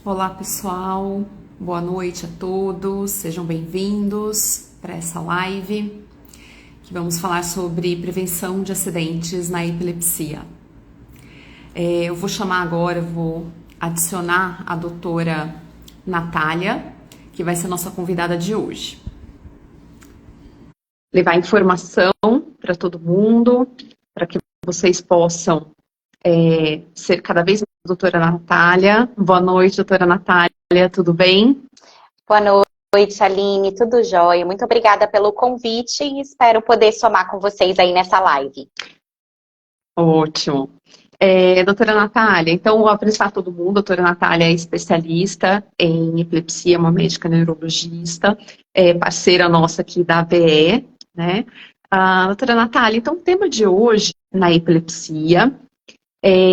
Olá pessoal, boa noite a todos, sejam bem-vindos para essa live que vamos falar sobre prevenção de acidentes na epilepsia. Eu vou chamar agora, vou adicionar a doutora Natália, que vai ser nossa convidada de hoje. Levar informação para todo mundo, para que vocês possam ser cada vez mais doutora Natália. Boa noite, doutora Natália, tudo bem? Boa noite, Aline, tudo jóia? Muito obrigada pelo convite e espero poder somar com vocês aí nessa live. Ótimo. Doutora Natália, então vou apresentar todo mundo. Doutora Natália é especialista em epilepsia, uma médica neurologista, parceira nossa aqui da ABE, né? Doutora Natália, então o tema de hoje na epilepsia,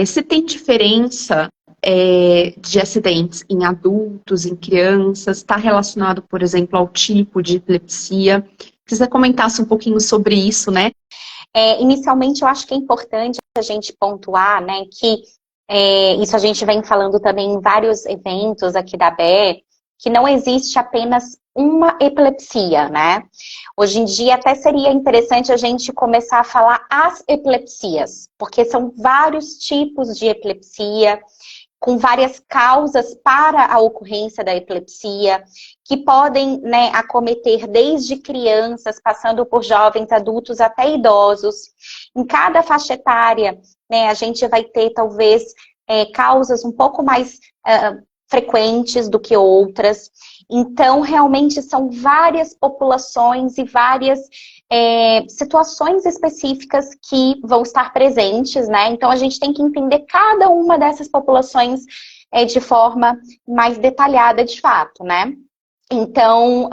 se tem diferença de acidentes em adultos, em crianças, está relacionado, por exemplo, ao tipo de epilepsia. Se você comentasse um pouquinho sobre isso, né? Inicialmente, eu acho que é importante a gente pontuar, né, que isso a gente vem falando também em vários eventos aqui da ABE, que não existe apenas uma epilepsia, né? Hoje em dia até seria interessante a gente começar a falar as epilepsias, porque são vários tipos de epilepsia, com várias causas para a ocorrência da epilepsia, que podem, né, acometer desde crianças, passando por jovens, adultos, até idosos. Em cada faixa etária, né, a gente vai ter, talvez, causas um pouco mais frequentes do que outras. Então, realmente, são várias populações e várias situações específicas que vão estar presentes, né? Então, a gente tem que entender cada uma dessas populações de forma mais detalhada, de fato, né? Então,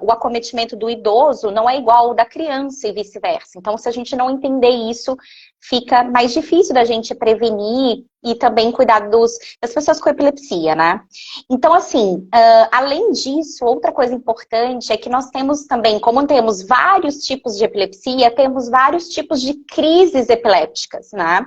o acometimento do idoso não é igual ao da criança e vice-versa. Então, se a gente não entender isso, fica mais difícil da gente prevenir e também cuidar das pessoas com epilepsia, né? Então, assim, além disso, outra coisa importante é que nós temos também, como temos vários tipos de epilepsia, temos vários tipos de crises epilépticas, né?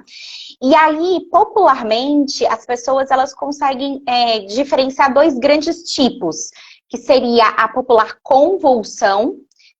E aí, popularmente, as pessoas elas conseguem diferenciar dois grandes tipos, que seria a popular convulsão,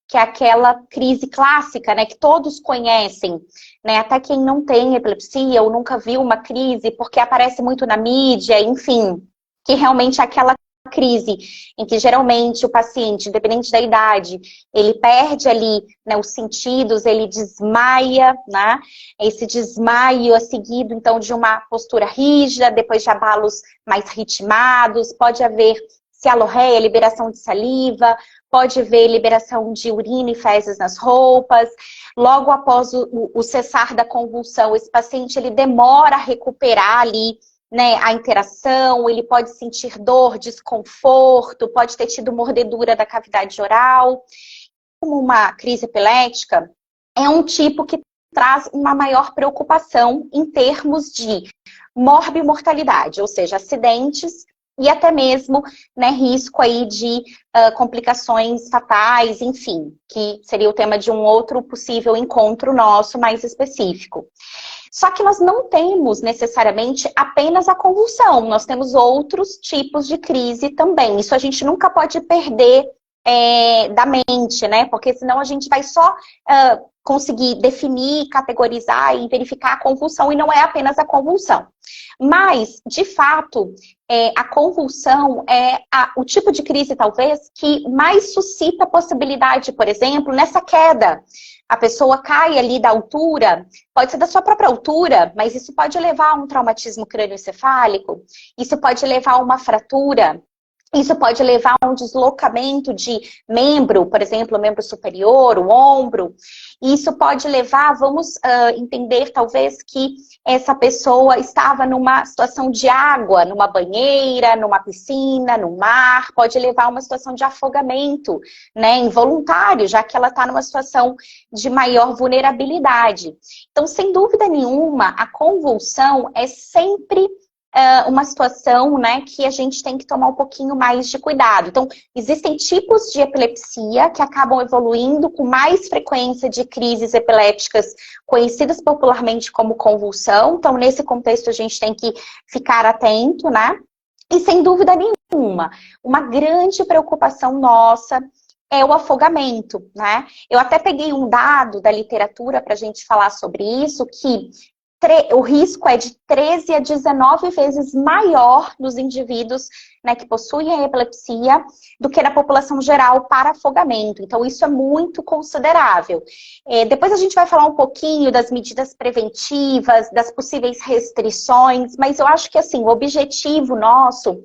que é aquela crise clássica, né, que todos conhecem, né, até quem não tem epilepsia ou nunca viu uma crise, porque aparece muito na mídia, enfim, que realmente é aquela crise em que geralmente o paciente, independente da idade, ele perde ali, né, os sentidos, ele desmaia, né? Esse desmaio é seguido então de uma postura rígida, depois de abalos mais ritmados, pode haver cialorreia, liberação de saliva, pode haver liberação de urina e fezes nas roupas. Logo após o cessar da convulsão, esse paciente ele demora a recuperar ali, né, a interação, ele pode sentir dor, desconforto, pode ter tido mordedura da cavidade oral. Como uma crise epilética, é um tipo que traz uma maior preocupação em termos de morbimortalidade, ou seja, acidentes e até mesmo, né, risco aí de complicações fatais, enfim, que seria o tema de um outro possível encontro nosso mais específico. Só que nós não temos necessariamente apenas a convulsão, nós temos outros tipos de crise também. Isso a gente nunca pode perder da mente, né? Porque senão a gente vai só conseguir definir, categorizar e verificar a convulsão, e não é apenas a convulsão. Mas, de fato, a convulsão é o tipo de crise, talvez, que mais suscita a possibilidade, por exemplo, nessa queda. A pessoa cai ali da altura, pode ser da sua própria altura, mas isso pode levar a um traumatismo crânioencefálico, isso pode levar a uma fratura, isso pode levar a um deslocamento de membro, por exemplo, o membro superior, o ombro. Isso pode levar, vamos entender talvez que essa pessoa estava numa situação de água, numa banheira, numa piscina, no mar, pode levar a uma situação de afogamento, né, involuntário, já que ela está numa situação de maior vulnerabilidade. Então, sem dúvida nenhuma, a convulsão é sempre uma situação, né, que a gente tem que tomar um pouquinho mais de cuidado. Então, existem tipos de epilepsia que acabam evoluindo com mais frequência de crises epilépticas conhecidas popularmente como convulsão. Então, nesse contexto, a gente tem que ficar atento, né? E sem dúvida nenhuma, uma grande preocupação nossa é o afogamento, né? Eu até peguei um dado da literatura para a gente falar sobre isso, que o risco é de 13 a 19 vezes maior nos indivíduos, né, que possuem a epilepsia do que na população geral para afogamento. Então, isso é muito considerável. Depois a gente vai falar um pouquinho das medidas preventivas, das possíveis restrições, mas eu acho que, assim, o objetivo nosso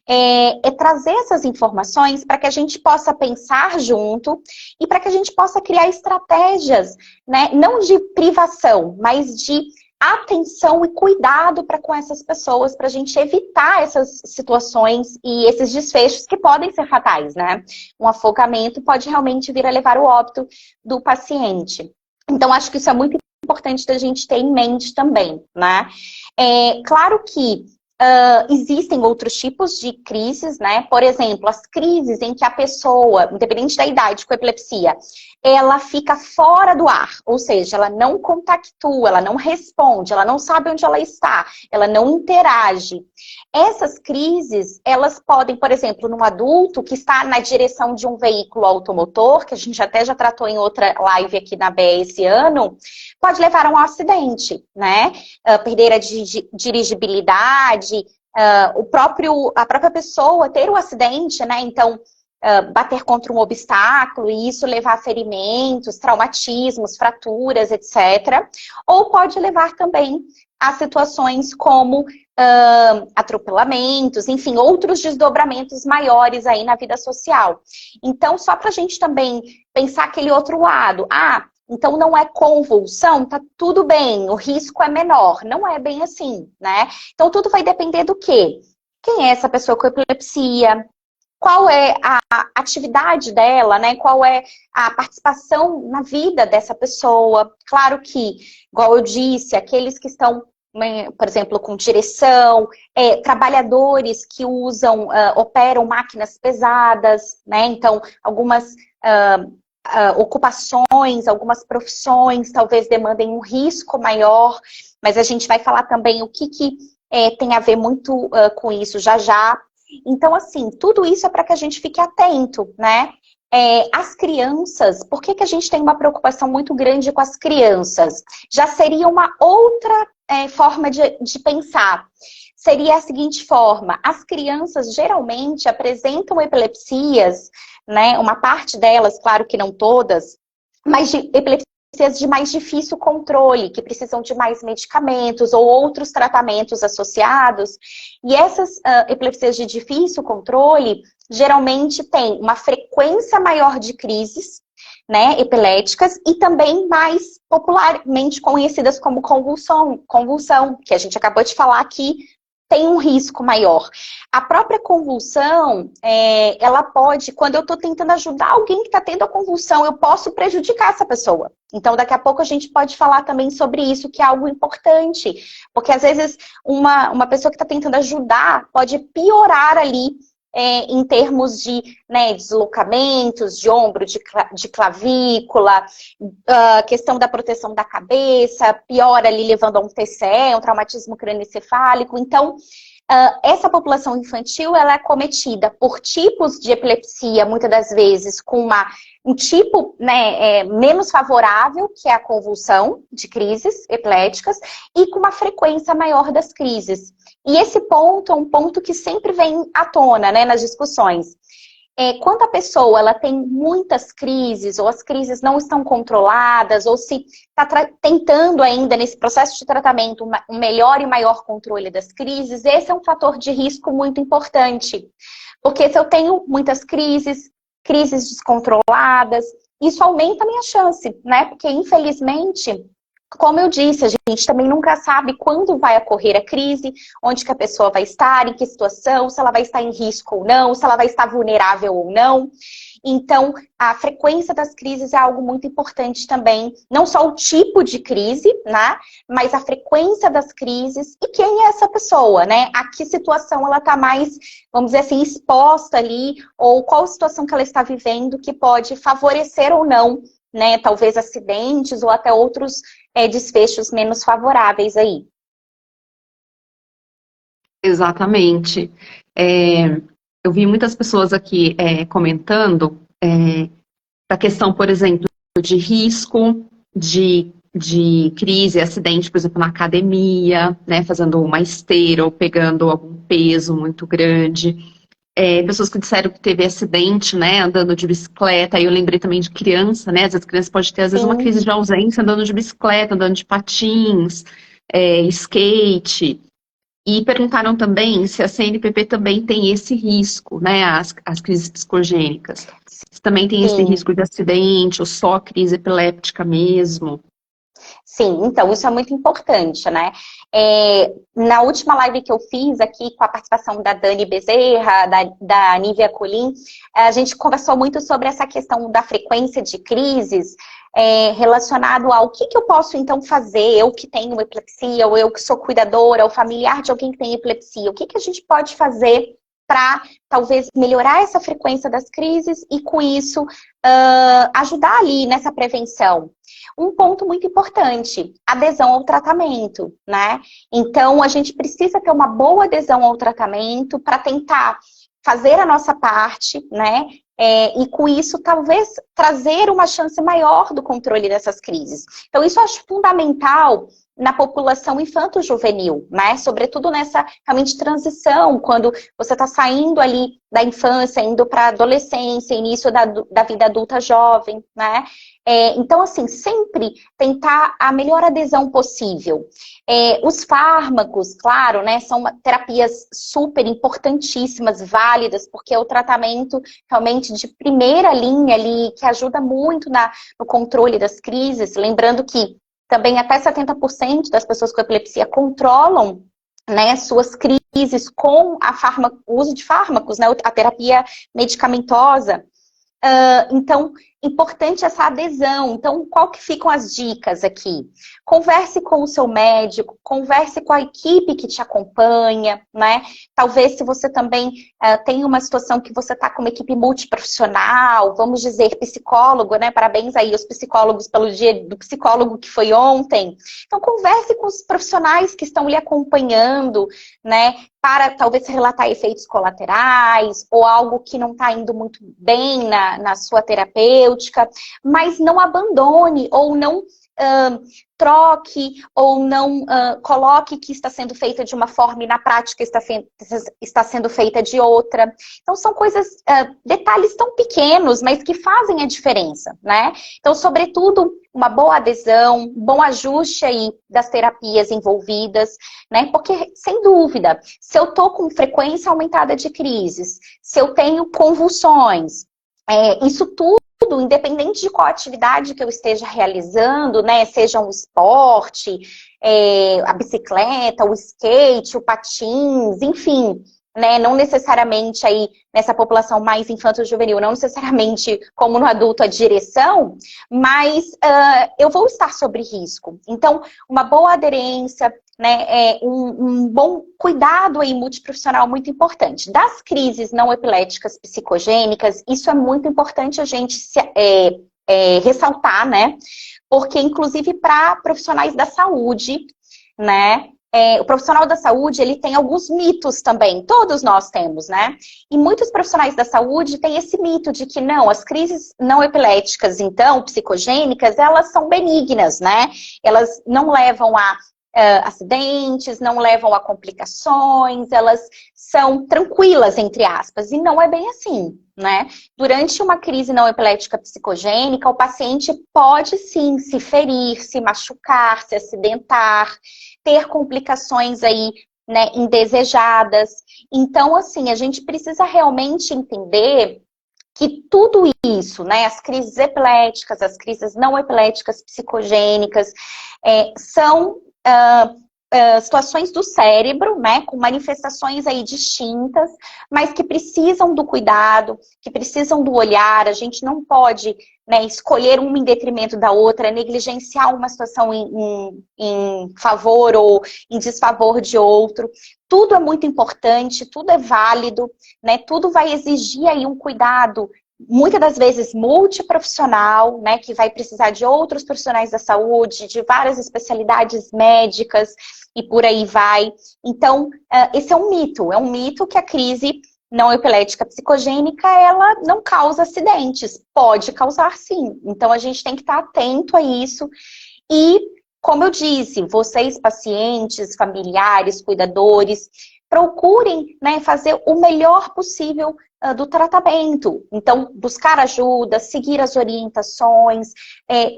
é trazer essas informações para que a gente possa pensar junto e para que a gente possa criar estratégias, né, não de privação, mas de atenção e cuidado para com essas pessoas, para a gente evitar essas situações e esses desfechos que podem ser fatais, né? Um afogamento pode realmente vir a levar o óbito do paciente. Então, acho que isso é muito importante da gente ter em mente também, né? Claro que existem outros tipos de crises, né? Por exemplo, as crises em que a pessoa, independente da idade, com epilepsia, ela fica fora do ar, ou seja, ela não contactua, ela não responde, ela não sabe onde ela está, ela não interage. Essas crises, elas podem, por exemplo, num adulto que está na direção de um veículo automotor, que a gente até já tratou em outra live aqui na BE esse ano, pode levar a um acidente, né? Perder a dirigibilidade, a própria pessoa ter o acidente, né? Então, bater contra um obstáculo e isso levar a ferimentos, traumatismos, fraturas, etc. Ou pode levar também a situações como atropelamentos, enfim, outros desdobramentos maiores aí na vida social. Então, só para a gente também pensar aquele outro lado. Então não é convulsão, tá tudo bem, o risco é menor. Não é bem assim, né? Então tudo vai depender do quê? Quem é essa pessoa com epilepsia? Qual é a atividade dela, né? Qual é a participação na vida dessa pessoa? Claro que, igual eu disse, aqueles que estão, por exemplo, com direção, trabalhadores que operam máquinas pesadas, né? Então, algumas ocupações, algumas profissões talvez demandem um risco maior, mas a gente vai falar também o que tem a ver muito com isso já já. Então, assim, tudo isso é para que a gente fique atento, né? As crianças, por que a gente tem uma preocupação muito grande com as crianças? Já seria uma outra forma de pensar. Seria a seguinte forma: as crianças geralmente apresentam epilepsias, né? Uma parte delas, claro que não todas, mas de epilepsias de mais difícil controle, que precisam de mais medicamentos ou outros tratamentos associados. E essas epilepsias de difícil controle geralmente têm uma frequência maior de crises, né, epiléticas, e também mais popularmente conhecidas como convulsão, que a gente acabou de falar aqui, tem um risco maior. A própria convulsão, ela pode, quando eu estou tentando ajudar alguém que está tendo a convulsão, eu posso prejudicar essa pessoa. Então, daqui a pouco a gente pode falar também sobre isso, que é algo importante. Porque, às vezes, uma pessoa que está tentando ajudar pode piorar ali em termos de deslocamentos de ombro, de clavícula, questão da proteção da cabeça, pior ali levando a um TCE, um traumatismo crânioencefálico. Então, essa população infantil, ela é acometida por tipos de epilepsia, muitas das vezes com um tipo menos favorável, que é a convulsão de crises epiléticas, e com uma frequência maior das crises. E esse ponto é um ponto que sempre vem à tona, né, nas discussões. Quando a pessoa ela tem muitas crises, ou as crises não estão controladas, ou se está tentando ainda nesse processo de tratamento um melhor e maior controle das crises, esse é um fator de risco muito importante. Porque se eu tenho muitas crises descontroladas, isso aumenta a minha chance, né? Porque, infelizmente, como eu disse, a gente também nunca sabe quando vai ocorrer a crise, onde que a pessoa vai estar, em que situação, se ela vai estar em risco ou não, se ela vai estar vulnerável ou não. Então, a frequência das crises é algo muito importante também, não só o tipo de crise, né, mas a frequência das crises e quem é essa pessoa, né? A que situação ela está mais, vamos dizer assim, exposta ali, ou qual situação que ela está vivendo que pode favorecer ou não, né, talvez acidentes ou até outros desfechos menos favoráveis aí. Exatamente. Eu vi muitas pessoas aqui comentando da questão, por exemplo, de risco, de crise, acidente, por exemplo, na academia, né, fazendo uma esteira ou pegando algum peso muito grande. Pessoas que disseram que teve acidente, né, andando de bicicleta. Aí eu lembrei também de criança, né, às vezes criança pode ter, às vezes, uma Sim, crise de ausência andando de bicicleta, andando de patins, skate. E perguntaram também se a CNPP também tem esse risco, né, as crises psicogênicas. Se também tem esse sim. risco de acidente ou só crise epiléptica mesmo. Sim, então isso é muito importante, né? Na última live que eu fiz aqui com a participação da Dani Bezerra, da Nívia Colim, a gente conversou muito sobre essa questão da frequência de crises relacionado ao que eu posso então fazer, eu que tenho epilepsia, ou eu que sou cuidadora, ou familiar de alguém que tem epilepsia, o que a gente pode fazer para talvez melhorar essa frequência das crises e com isso ajudar ali nessa prevenção. Um ponto muito importante, adesão ao tratamento, né? Então, a gente precisa ter uma boa adesão ao tratamento para tentar fazer a nossa parte, né? E com isso, talvez, trazer uma chance maior do controle dessas crises. Então, isso eu acho fundamental na população infanto-juvenil, né? Sobretudo nessa, realmente, transição, quando você está saindo ali da infância, indo para a adolescência, início da vida adulta jovem, né? Então, assim, sempre tentar a melhor adesão possível. Os fármacos, claro, né, são terapias super importantíssimas, válidas, porque é o tratamento realmente de primeira linha ali, que ajuda muito no controle das crises. Lembrando que também até 70% das pessoas com epilepsia controlam, né, suas crises com o uso de fármacos, né, a terapia medicamentosa. Então, importante essa adesão. Então, qual que ficam as dicas aqui? Converse com o seu médico, converse com a equipe que te acompanha, né? Talvez se você também tem uma situação que você está com uma equipe multiprofissional, vamos dizer, psicólogo, né? Parabéns aí aos psicólogos pelo dia do psicólogo que foi ontem. Então, converse com os profissionais que estão lhe acompanhando, né? Para talvez relatar efeitos colaterais ou algo que não está indo muito bem na sua terapêutica, mas não abandone ou não troque ou não coloque que está sendo feita de uma forma e na prática está sendo feita de outra. Então são coisas, detalhes tão pequenos, mas que fazem a diferença, né? Então, sobretudo, uma boa adesão, bom ajuste aí das terapias envolvidas, né? Porque, sem dúvida, se eu tô com frequência aumentada de crises, se eu tenho convulsões, isso tudo, independente de qual atividade que eu esteja realizando, né? Seja um esporte, a bicicleta, o skate, o patins, enfim, né? Não necessariamente aí nessa população mais infanto-juvenil, não necessariamente como no adulto a direção, mas eu vou estar sob risco. Então, uma boa aderência, né, um bom cuidado aí multiprofissional muito importante. Das crises não epiléticas psicogênicas, isso é muito importante a gente ressaltar, né? Porque, inclusive, para profissionais da saúde, né? O profissional da saúde, ele tem alguns mitos também, todos nós temos, né? E muitos profissionais da saúde têm esse mito de que não, as crises não epiléticas, então, psicogênicas, elas são benignas, né? Elas não levam a acidentes, não levam a complicações, elas são tranquilas, entre aspas, e não é bem assim, né? Durante uma crise não epilética psicogênica, o paciente pode sim se ferir, se machucar, se acidentar, ter complicações aí, né, indesejadas. Então, assim, a gente precisa realmente entender que tudo isso, né, as crises epiléticas, as crises não epiléticas psicogênicas, são situações do cérebro, né, com manifestações aí distintas, mas que precisam do cuidado, que precisam do olhar. A gente não pode, né, escolher uma em detrimento da outra, negligenciar uma situação em favor ou em desfavor de outro. Tudo é muito importante, tudo é válido, né, tudo vai exigir aí um cuidado muitas das vezes multiprofissional, né, que vai precisar de outros profissionais da saúde, de várias especialidades médicas e por aí vai. Então, esse é um mito que a crise não epilética psicogênica, ela não causa acidentes. Pode causar sim. Então, a gente tem que estar atento a isso. E, como eu disse, vocês, pacientes, familiares, cuidadores, procurem, né, fazer o melhor possível do tratamento. Então, buscar ajuda, seguir as orientações,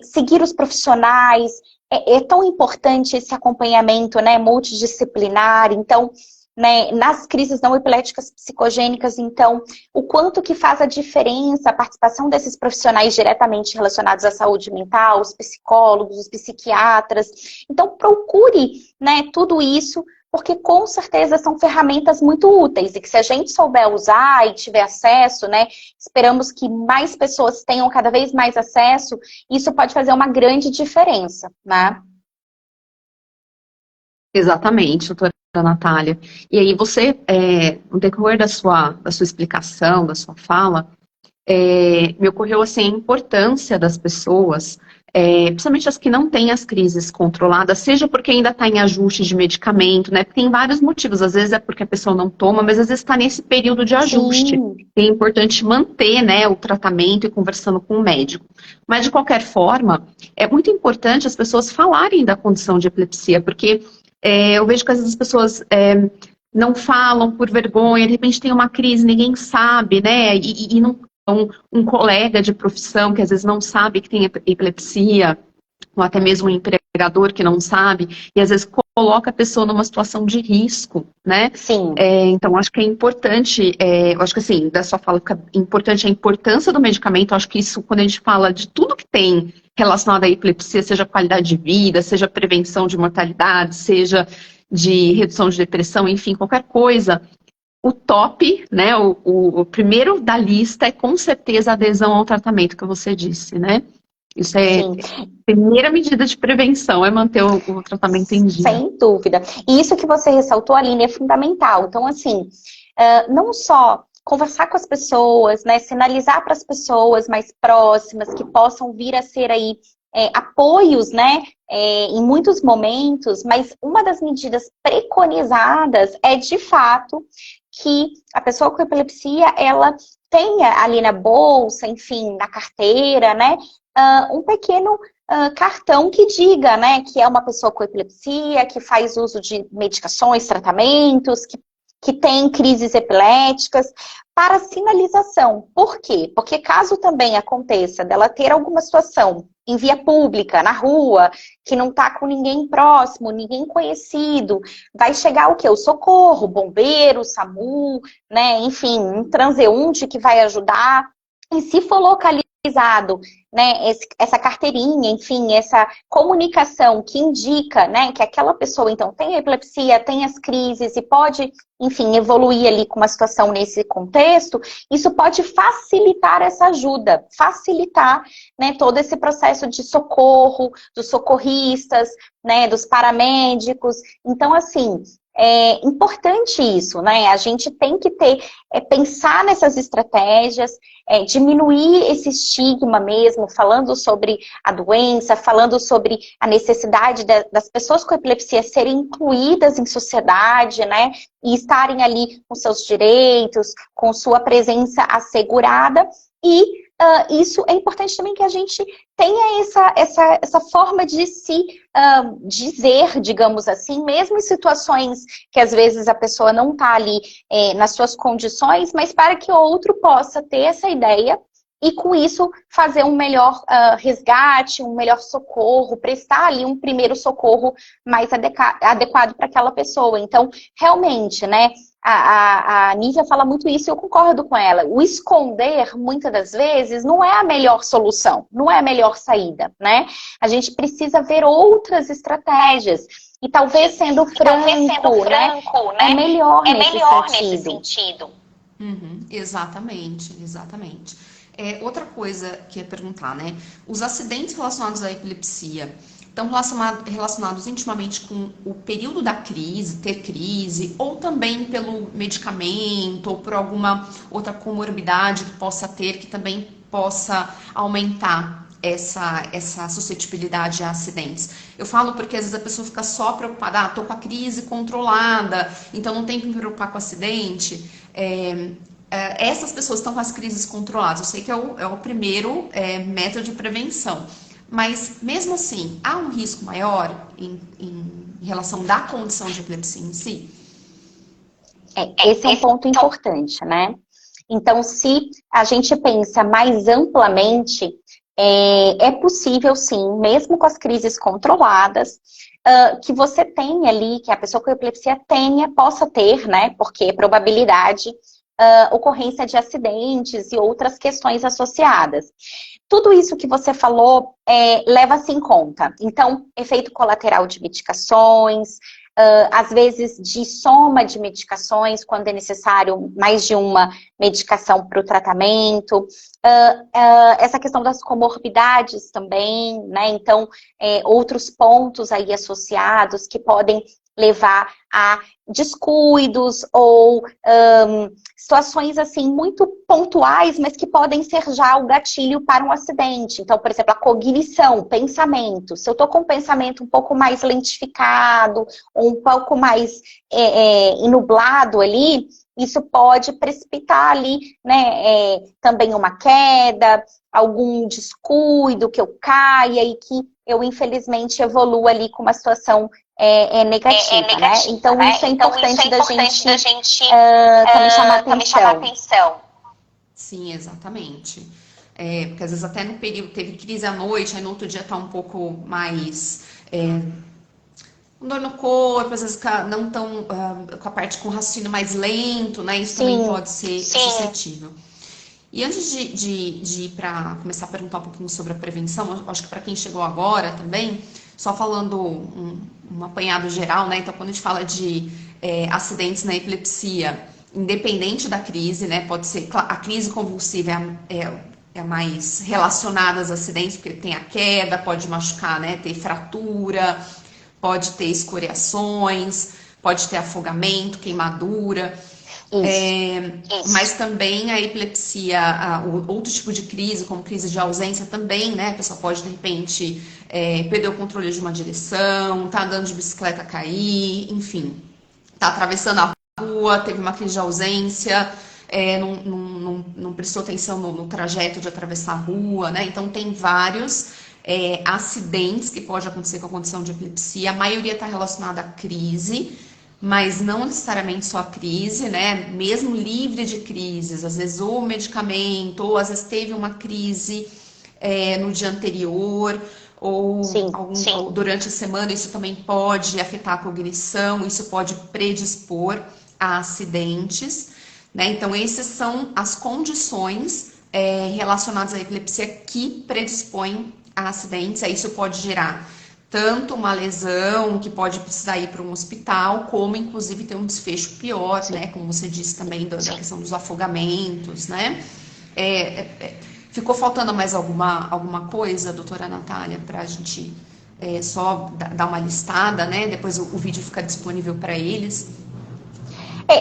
seguir os profissionais. É tão importante esse acompanhamento, né, multidisciplinar. Então, né, nas crises não epiléticas psicogênicas, então, o quanto que faz a diferença a participação desses profissionais diretamente relacionados à saúde mental, os psicólogos, os psiquiatras. Então, procure, né, tudo isso, porque com certeza são ferramentas muito úteis e que se a gente souber usar e tiver acesso, né, esperamos que mais pessoas tenham cada vez mais acesso, isso pode fazer uma grande diferença, né? Exatamente, doutora Natália. E aí você, no decorrer da sua explicação, da sua fala, me ocorreu assim, a importância das pessoas, principalmente as que não têm as crises controladas, seja porque ainda está em ajuste de medicamento, né? Tem vários motivos, às vezes é porque a pessoa não toma, mas às vezes está nesse período de ajuste. Sim. É importante manter, né, o tratamento e conversando com o médico. Mas, de qualquer forma, é muito importante as pessoas falarem da condição de epilepsia, porque eu vejo que às vezes as pessoas não falam por vergonha, de repente tem uma crise, ninguém sabe, né? E não um colega de profissão que às vezes não sabe que tem epilepsia, ou até mesmo um empregador que não sabe, e às vezes coloca a pessoa numa situação de risco, né? Sim. Então, acho que é importante, eu acho que assim, da sua fala fica importante a importância do medicamento, acho que isso, quando a gente fala de tudo que tem relacionado à epilepsia, seja qualidade de vida, seja prevenção de mortalidade, seja de redução de depressão, enfim, qualquer coisa, o top, né, o primeiro da lista é com certeza a adesão ao tratamento que você disse, né? Isso é Sim. a primeira medida de prevenção, é manter o tratamento em dia. Sem dúvida. E isso que você ressaltou, Aline, é fundamental. Então, assim, não só conversar com as pessoas, né, sinalizar para as pessoas mais próximas que possam vir a ser aí apoios, né, em muitos momentos, mas uma das medidas preconizadas é, de fato, que a pessoa com epilepsia, ela tenha ali na bolsa, enfim, na carteira, né, um pequeno cartão que diga, né, que é uma pessoa com epilepsia, que faz uso de medicações, tratamentos, que tem crises epiléticas, para sinalização. Por quê? Porque caso também aconteça dela ter alguma situação em via pública, na rua, que não está com ninguém próximo, ninguém conhecido, vai chegar o quê? O socorro, bombeiro, SAMU, né, enfim, um transeunte que vai ajudar. E se for localizado, né, essa carteirinha, enfim, essa comunicação que indica, né, que aquela pessoa, então, tem epilepsia, tem as crises e pode, enfim, evoluir ali com uma situação nesse contexto, isso pode facilitar essa ajuda, facilitar, né, todo esse processo de socorro, dos socorristas, né, dos paramédicos. Então, assim, é importante isso, né? A gente tem que pensar nessas estratégias, diminuir esse estigma mesmo, falando sobre a doença, falando sobre a necessidade das pessoas com epilepsia serem incluídas em sociedade, né? E estarem ali com seus direitos, com sua presença assegurada. E isso é importante também que a gente tenha essa forma de se dizer, digamos assim, mesmo em situações que às vezes a pessoa não está ali nas suas condições, mas para que o outro possa ter essa ideia e com isso fazer um melhor resgate, um melhor socorro, prestar ali um primeiro socorro mais adequado para aquela pessoa. Então, realmente, né, a Nívia fala muito isso e eu concordo com ela. O esconder, muitas das vezes, não é a melhor solução, não é a melhor saída, né? A gente precisa ver outras estratégias. E talvez sendo franco, né, é melhor nesse sentido. Uhum, exatamente, exatamente. Outra coisa que é perguntar, né? Os acidentes relacionados à epilepsia estão relacionados intimamente com o período da crise, ter crise, ou também pelo medicamento, ou por alguma outra comorbidade que possa ter, que também possa aumentar essa suscetibilidade a acidentes. Eu falo porque às vezes a pessoa fica só preocupada, tô com a crise controlada, então não tem que me preocupar com o acidente. Essas pessoas estão com as crises controladas. Eu sei que é o primeiro método de prevenção. Mas, mesmo assim, há um risco maior em relação da condição de epilepsia em si? Esse é um ponto importante, né? Então, se a gente pensa mais amplamente, é possível, sim, mesmo com as crises controladas, que você tenha ali, que a pessoa com epilepsia possa ter, né? Porque é probabilidade, ocorrência de acidentes e outras questões associadas. Tudo isso que você falou leva-se em conta. Então, efeito colateral de medicações, às vezes de soma de medicações, quando é necessário mais de uma medicação para o tratamento. Essa questão das comorbidades também, né? Então, outros pontos aí associados que podem levar a descuidos ou situações assim muito pontuais, mas que podem ser já o gatilho para um acidente. Então, por exemplo, a cognição, pensamento. Se eu estou com um pensamento um pouco mais lentificado, ou um pouco mais nublado ali, isso pode precipitar ali, né, também uma queda, algum descuido, que eu caia e que eu, infelizmente, evolua ali com uma situação negativa, né? Então, né? Isso é importante da gente também chamar atenção. Sim, exatamente. Porque às vezes até no período teve crise à noite, aí no outro dia tá um pouco mais com dor no corpo, às vezes não tão com a parte com raciocínio mais lento, né? Isso também pode ser suscetível. E antes de ir para começar a perguntar um pouquinho sobre a prevenção, acho que para quem chegou agora também, só falando um apanhado geral, né? Então, quando a gente fala de acidentes na epilepsia, independente da crise, né? Pode ser a crise convulsiva é mais relacionada aos acidentes, porque tem a queda, pode machucar, né? Ter fratura, pode ter escoriações, pode ter afogamento, queimadura. Mas também a epilepsia, outro tipo de crise, como crise de ausência também, né? A pessoa pode, de repente, perder o controle de uma direção, tá andando de bicicleta, cair, enfim. Tá atravessando a rua, teve uma crise de ausência, não prestou atenção no trajeto de atravessar a rua, né? Então, tem vários acidentes que pode acontecer com a condição de epilepsia. A maioria está relacionada à crise, mas não necessariamente só a crise, né? Mesmo livre de crises, às vezes ou medicamento, ou às vezes teve uma crise no dia anterior, ou durante a semana, isso também pode afetar a cognição, isso pode predispor a acidentes, né? Então, essas são as condições relacionadas à epilepsia que predispõem a acidentes. Aí isso pode gerar tanto uma lesão que pode precisar ir para um hospital, como inclusive ter um desfecho pior, né? Como você disse também da questão dos afogamentos, né? Ficou faltando mais alguma coisa, doutora Natália, para a gente só dar uma listada, né? Depois o vídeo fica disponível para eles.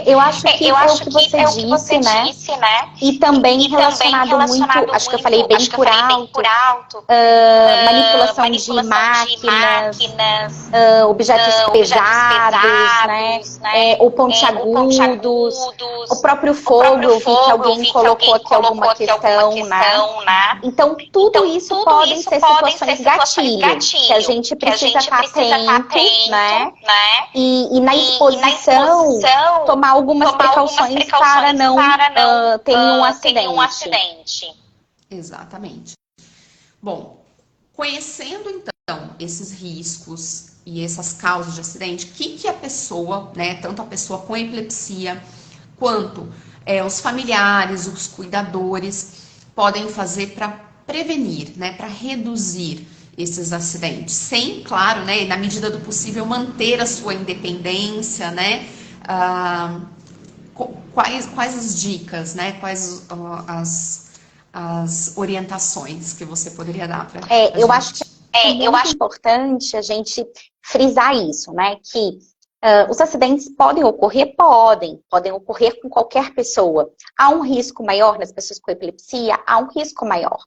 Eu acho que o que você disse, né? E também relacionado muito, acho que eu falei bem por alto, manipulação de máquinas, objetos pesados, né? Ou pontiagudos, o próprio fogo, eu vi que alguém colocou aqui alguma questão, né? Então, tudo isso podem ser situações gatilho, que a gente precisa estar atento, né? E na exposição, tomar algumas precauções para não ter um acidente. Exatamente. Bom, conhecendo então esses riscos e essas causas de acidente, o que a pessoa, né, tanto a pessoa com epilepsia quanto os familiares, os cuidadores, podem fazer para prevenir, né, para reduzir esses acidentes, sem, claro, né, na medida do possível, manter a sua independência, né? Quais as dicas, né? Quais as orientações que você poderia dar para eu acho que Eu acho importante a gente frisar isso, né? Que os acidentes podem ocorrer? Podem ocorrer com qualquer pessoa. Há um risco maior nas pessoas com epilepsia? Há um risco maior.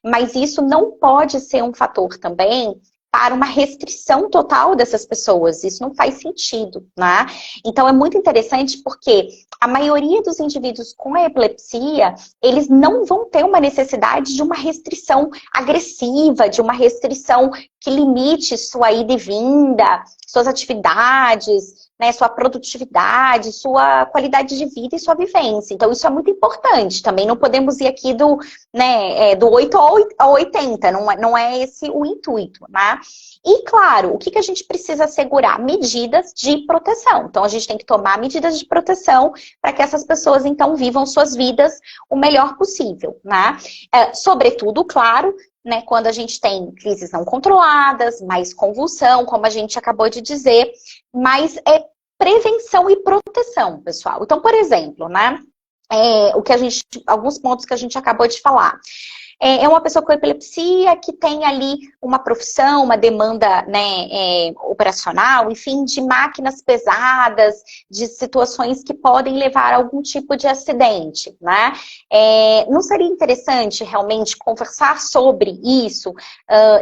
Mas isso não pode ser um fator também para uma restrição total dessas pessoas. Isso não faz sentido, né? Então é muito interessante porque a maioria dos indivíduos com epilepsia, eles não vão ter uma necessidade de uma restrição agressiva, de uma restrição que limite sua ida e vinda, suas atividades, né, sua produtividade, sua qualidade de vida e sua vivência. Então, isso é muito importante. Também não podemos ir aqui do 8 ao 80, não é esse o intuito, né? E, claro, o que a gente precisa assegurar? Medidas de proteção. Então, a gente tem que tomar medidas de proteção para que essas pessoas, então, vivam suas vidas o melhor possível, né? Sobretudo, claro, né, quando a gente tem crises não controladas, mais convulsão, como a gente acabou de dizer, mas é prevenção e proteção, pessoal. Então, por exemplo, né, alguns pontos que a gente acabou de falar. É uma pessoa com epilepsia que tem ali uma profissão, uma demanda, né, operacional, enfim, de máquinas pesadas, de situações que podem levar a algum tipo de acidente, né? Não seria interessante realmente conversar sobre isso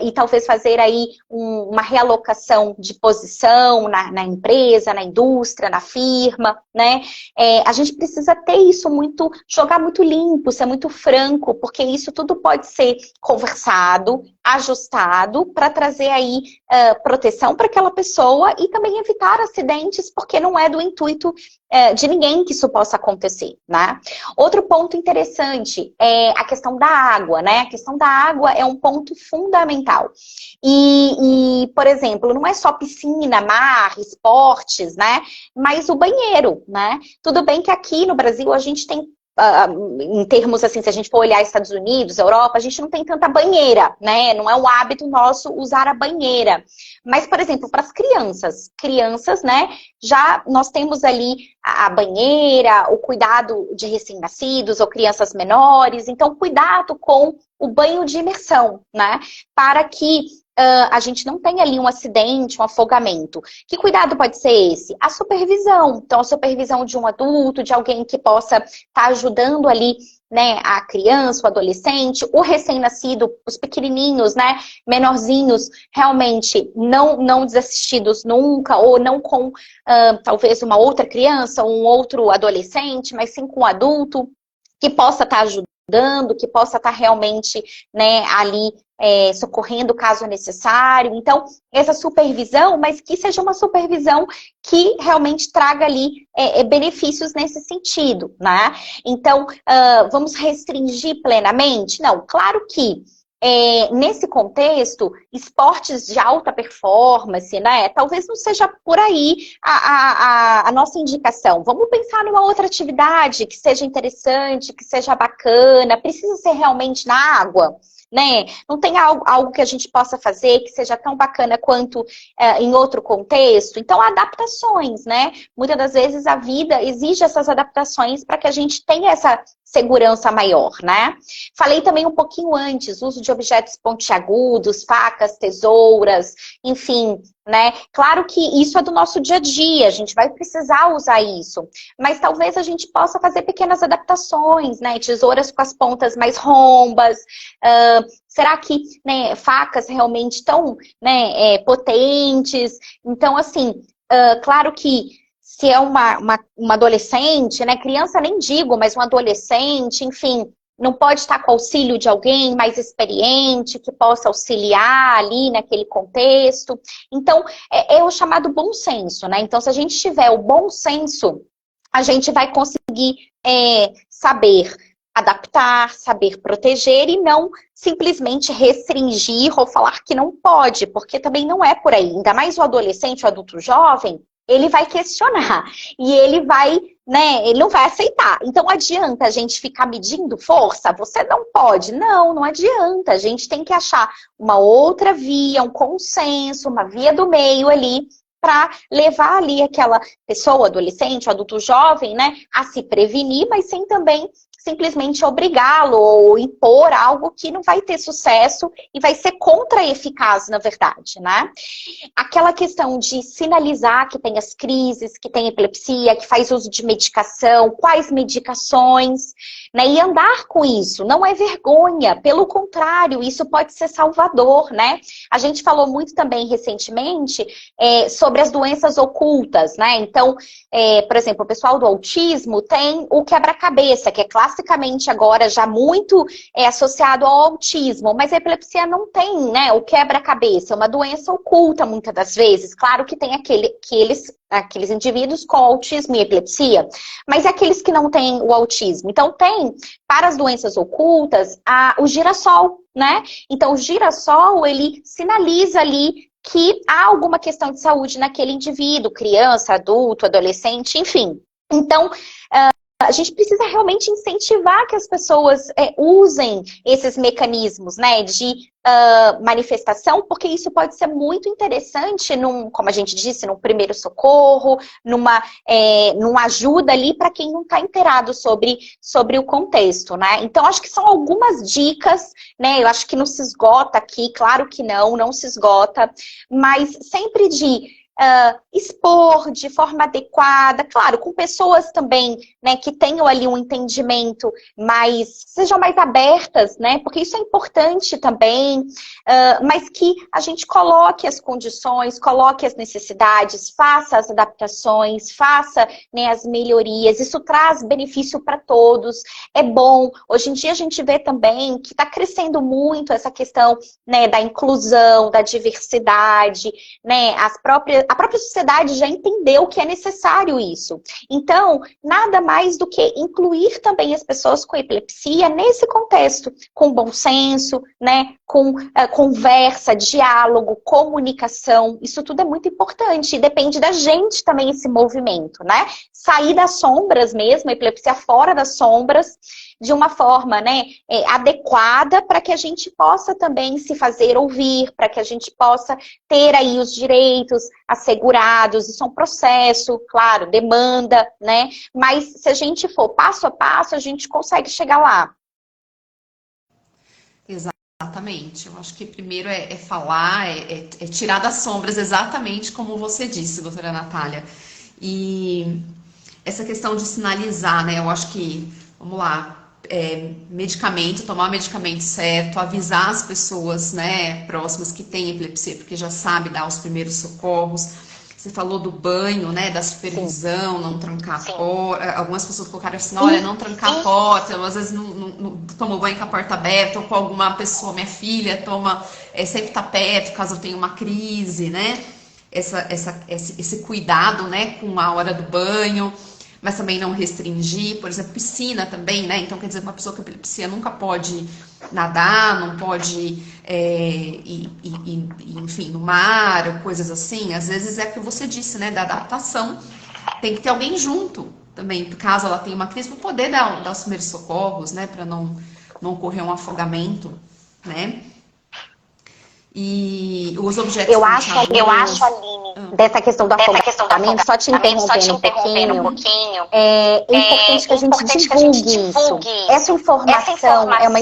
e talvez fazer aí uma realocação de posição na empresa, na indústria, na firma, né? A gente precisa ter isso jogar muito limpo, ser muito franco, porque isso tudo pode ser conversado, ajustado, para trazer aí proteção para aquela pessoa e também evitar acidentes, porque não é do intuito de ninguém que isso possa acontecer, né? Outro ponto interessante é a questão da água, né? A questão da água é um ponto fundamental. E, por exemplo, não é só piscina, mar, esportes, né? Mas o banheiro, né? Tudo bem que aqui no Brasil a gente tem em termos assim, se a gente for olhar Estados Unidos, Europa, a gente não tem tanta banheira, né? Não é um hábito nosso usar a banheira. Mas, por exemplo, para as crianças, né? Já nós temos ali a banheira, o cuidado de recém-nascidos ou crianças menores. Então, cuidado com o banho de imersão, né? Para que a gente não tem ali um acidente, um afogamento. Que cuidado pode ser esse? A supervisão. Então, a supervisão de um adulto, de alguém que possa estar ajudando ali, né, a criança, o adolescente, o recém-nascido, os pequenininhos, né, menorzinhos, realmente não desassistidos nunca, ou não com talvez uma outra criança, ou um outro adolescente, mas sim com um adulto que possa estar ajudando, que possa estar realmente, né, ali socorrendo caso necessário. Então, essa supervisão, mas que seja uma supervisão que realmente traga ali benefícios nesse sentido, né? Então, vamos restringir plenamente? Não, claro que nesse contexto, esportes de alta performance, né? Talvez não seja por aí a nossa indicação. Vamos pensar numa outra atividade que seja interessante, que seja bacana. Precisa ser realmente na água, né? Não tem algo que a gente possa fazer que seja tão bacana quanto em outro contexto. Então, adaptações, né? Muitas das vezes a vida exige essas adaptações para que a gente tenha essa segurança maior, né? Falei também um pouquinho antes, uso de objetos pontiagudos, facas, tesouras, enfim, né? Claro que isso é do nosso dia a dia, a gente vai precisar usar isso, mas talvez a gente possa fazer pequenas adaptações, né? Tesouras com as pontas mais rombas, será que, né, facas realmente tão, né, potentes? Então, assim, claro que se é uma adolescente, né? Criança nem digo, mas um adolescente, enfim, não pode estar com o auxílio de alguém mais experiente, que possa auxiliar ali naquele contexto. Então, é o chamado bom senso, né? Então, se a gente tiver o bom senso, a gente vai conseguir saber adaptar, saber proteger e não simplesmente restringir ou falar que não pode, porque também não é por aí. Ainda mais o adolescente, o adulto jovem, ele vai questionar e ele vai, né, ele não vai aceitar. Então, adianta a gente ficar medindo força? Você não pode. Não adianta. A gente tem que achar uma outra via, um consenso, uma via do meio ali, para levar ali aquela pessoa, adolescente, adulto jovem, né, a se prevenir, mas sem também simplesmente obrigá-lo ou impor algo que não vai ter sucesso e vai ser contra-eficaz, na verdade, né? Aquela questão de sinalizar que tem as crises, que tem epilepsia, que faz uso de medicação, quais medicações, né? E andar com isso não é vergonha, pelo contrário, isso pode ser salvador, né? A gente falou muito também recentemente sobre as doenças ocultas, né? Então, por exemplo, o pessoal do autismo tem o quebra-cabeça, que é classicamente agora já muito associado ao autismo, mas a epilepsia não tem, né? O quebra-cabeça, é uma doença oculta muitas das vezes. Claro que tem aqueles indivíduos com autismo e epilepsia, mas é aqueles que não têm o autismo. Então, tem, para as doenças ocultas, o girassol, né? Então, o girassol, ele sinaliza ali que há alguma questão de saúde naquele indivíduo, criança, adulto, adolescente, enfim. Então, a gente precisa realmente incentivar que as pessoas usem esses mecanismos, né, de manifestação, porque isso pode ser muito interessante, como a gente disse, num primeiro socorro, numa ajuda ali para quem não está inteirado sobre o contexto, né? Então, acho que são algumas dicas, né? Eu acho que não se esgota aqui, claro que não se esgota, mas sempre de expor de forma adequada, claro, com pessoas também, né, que tenham ali um entendimento sejam mais abertas, né, porque isso é importante também, mas que a gente coloque as condições, coloque as necessidades, faça as adaptações, faça, né, as melhorias, isso traz benefício para todos, é bom. Hoje em dia a gente vê também que está crescendo muito essa questão, né, da inclusão, da diversidade, né, a própria sociedade já entendeu que é necessário isso. Então, nada mais do que incluir também as pessoas com epilepsia nesse contexto, com bom senso, né, com conversa, diálogo, comunicação, isso tudo é muito importante e depende da gente também esse movimento, né? Sair das sombras mesmo, a epilepsia fora das sombras, de uma forma, né, adequada para que a gente possa também se fazer ouvir, para que a gente possa ter aí os direitos assegurados. Isso é um processo, claro, demanda, né? Mas se a gente for passo a passo, a gente consegue chegar lá. Exatamente. Eu acho que primeiro é falar, é tirar das sombras, exatamente como você disse, doutora Natália. E essa questão de sinalizar, né? Eu acho que, vamos lá, medicamento, tomar o medicamento certo, avisar as pessoas, né, próximas que têm epilepsia, porque já sabe dar os primeiros socorros. Você falou do banho, né, da supervisão, não trancar a porta. Algumas pessoas colocaram assim, olha, não trancar a porta. Eu, às vezes não tomo banho com a porta aberta, ou com alguma pessoa, minha filha toma, sempre tá perto, caso eu tenha uma crise, né? Esse cuidado, né, com a hora do banho. Mas também não restringir, por exemplo, piscina também, né? Então, quer dizer, uma pessoa com epilepsia nunca pode nadar, não pode enfim, no mar, ou coisas assim. Às vezes é o que você disse, né? Da adaptação. Tem que ter alguém junto também, caso ela tenha uma crise, para poder dar os primeiros socorros, né? Para não ocorrer um afogamento, né? E os objetos eu acho, Aline, dessa questão do afogamento, só te interrompendo um pouquinho, é importante que a gente divulgue isso. Essa informação é uma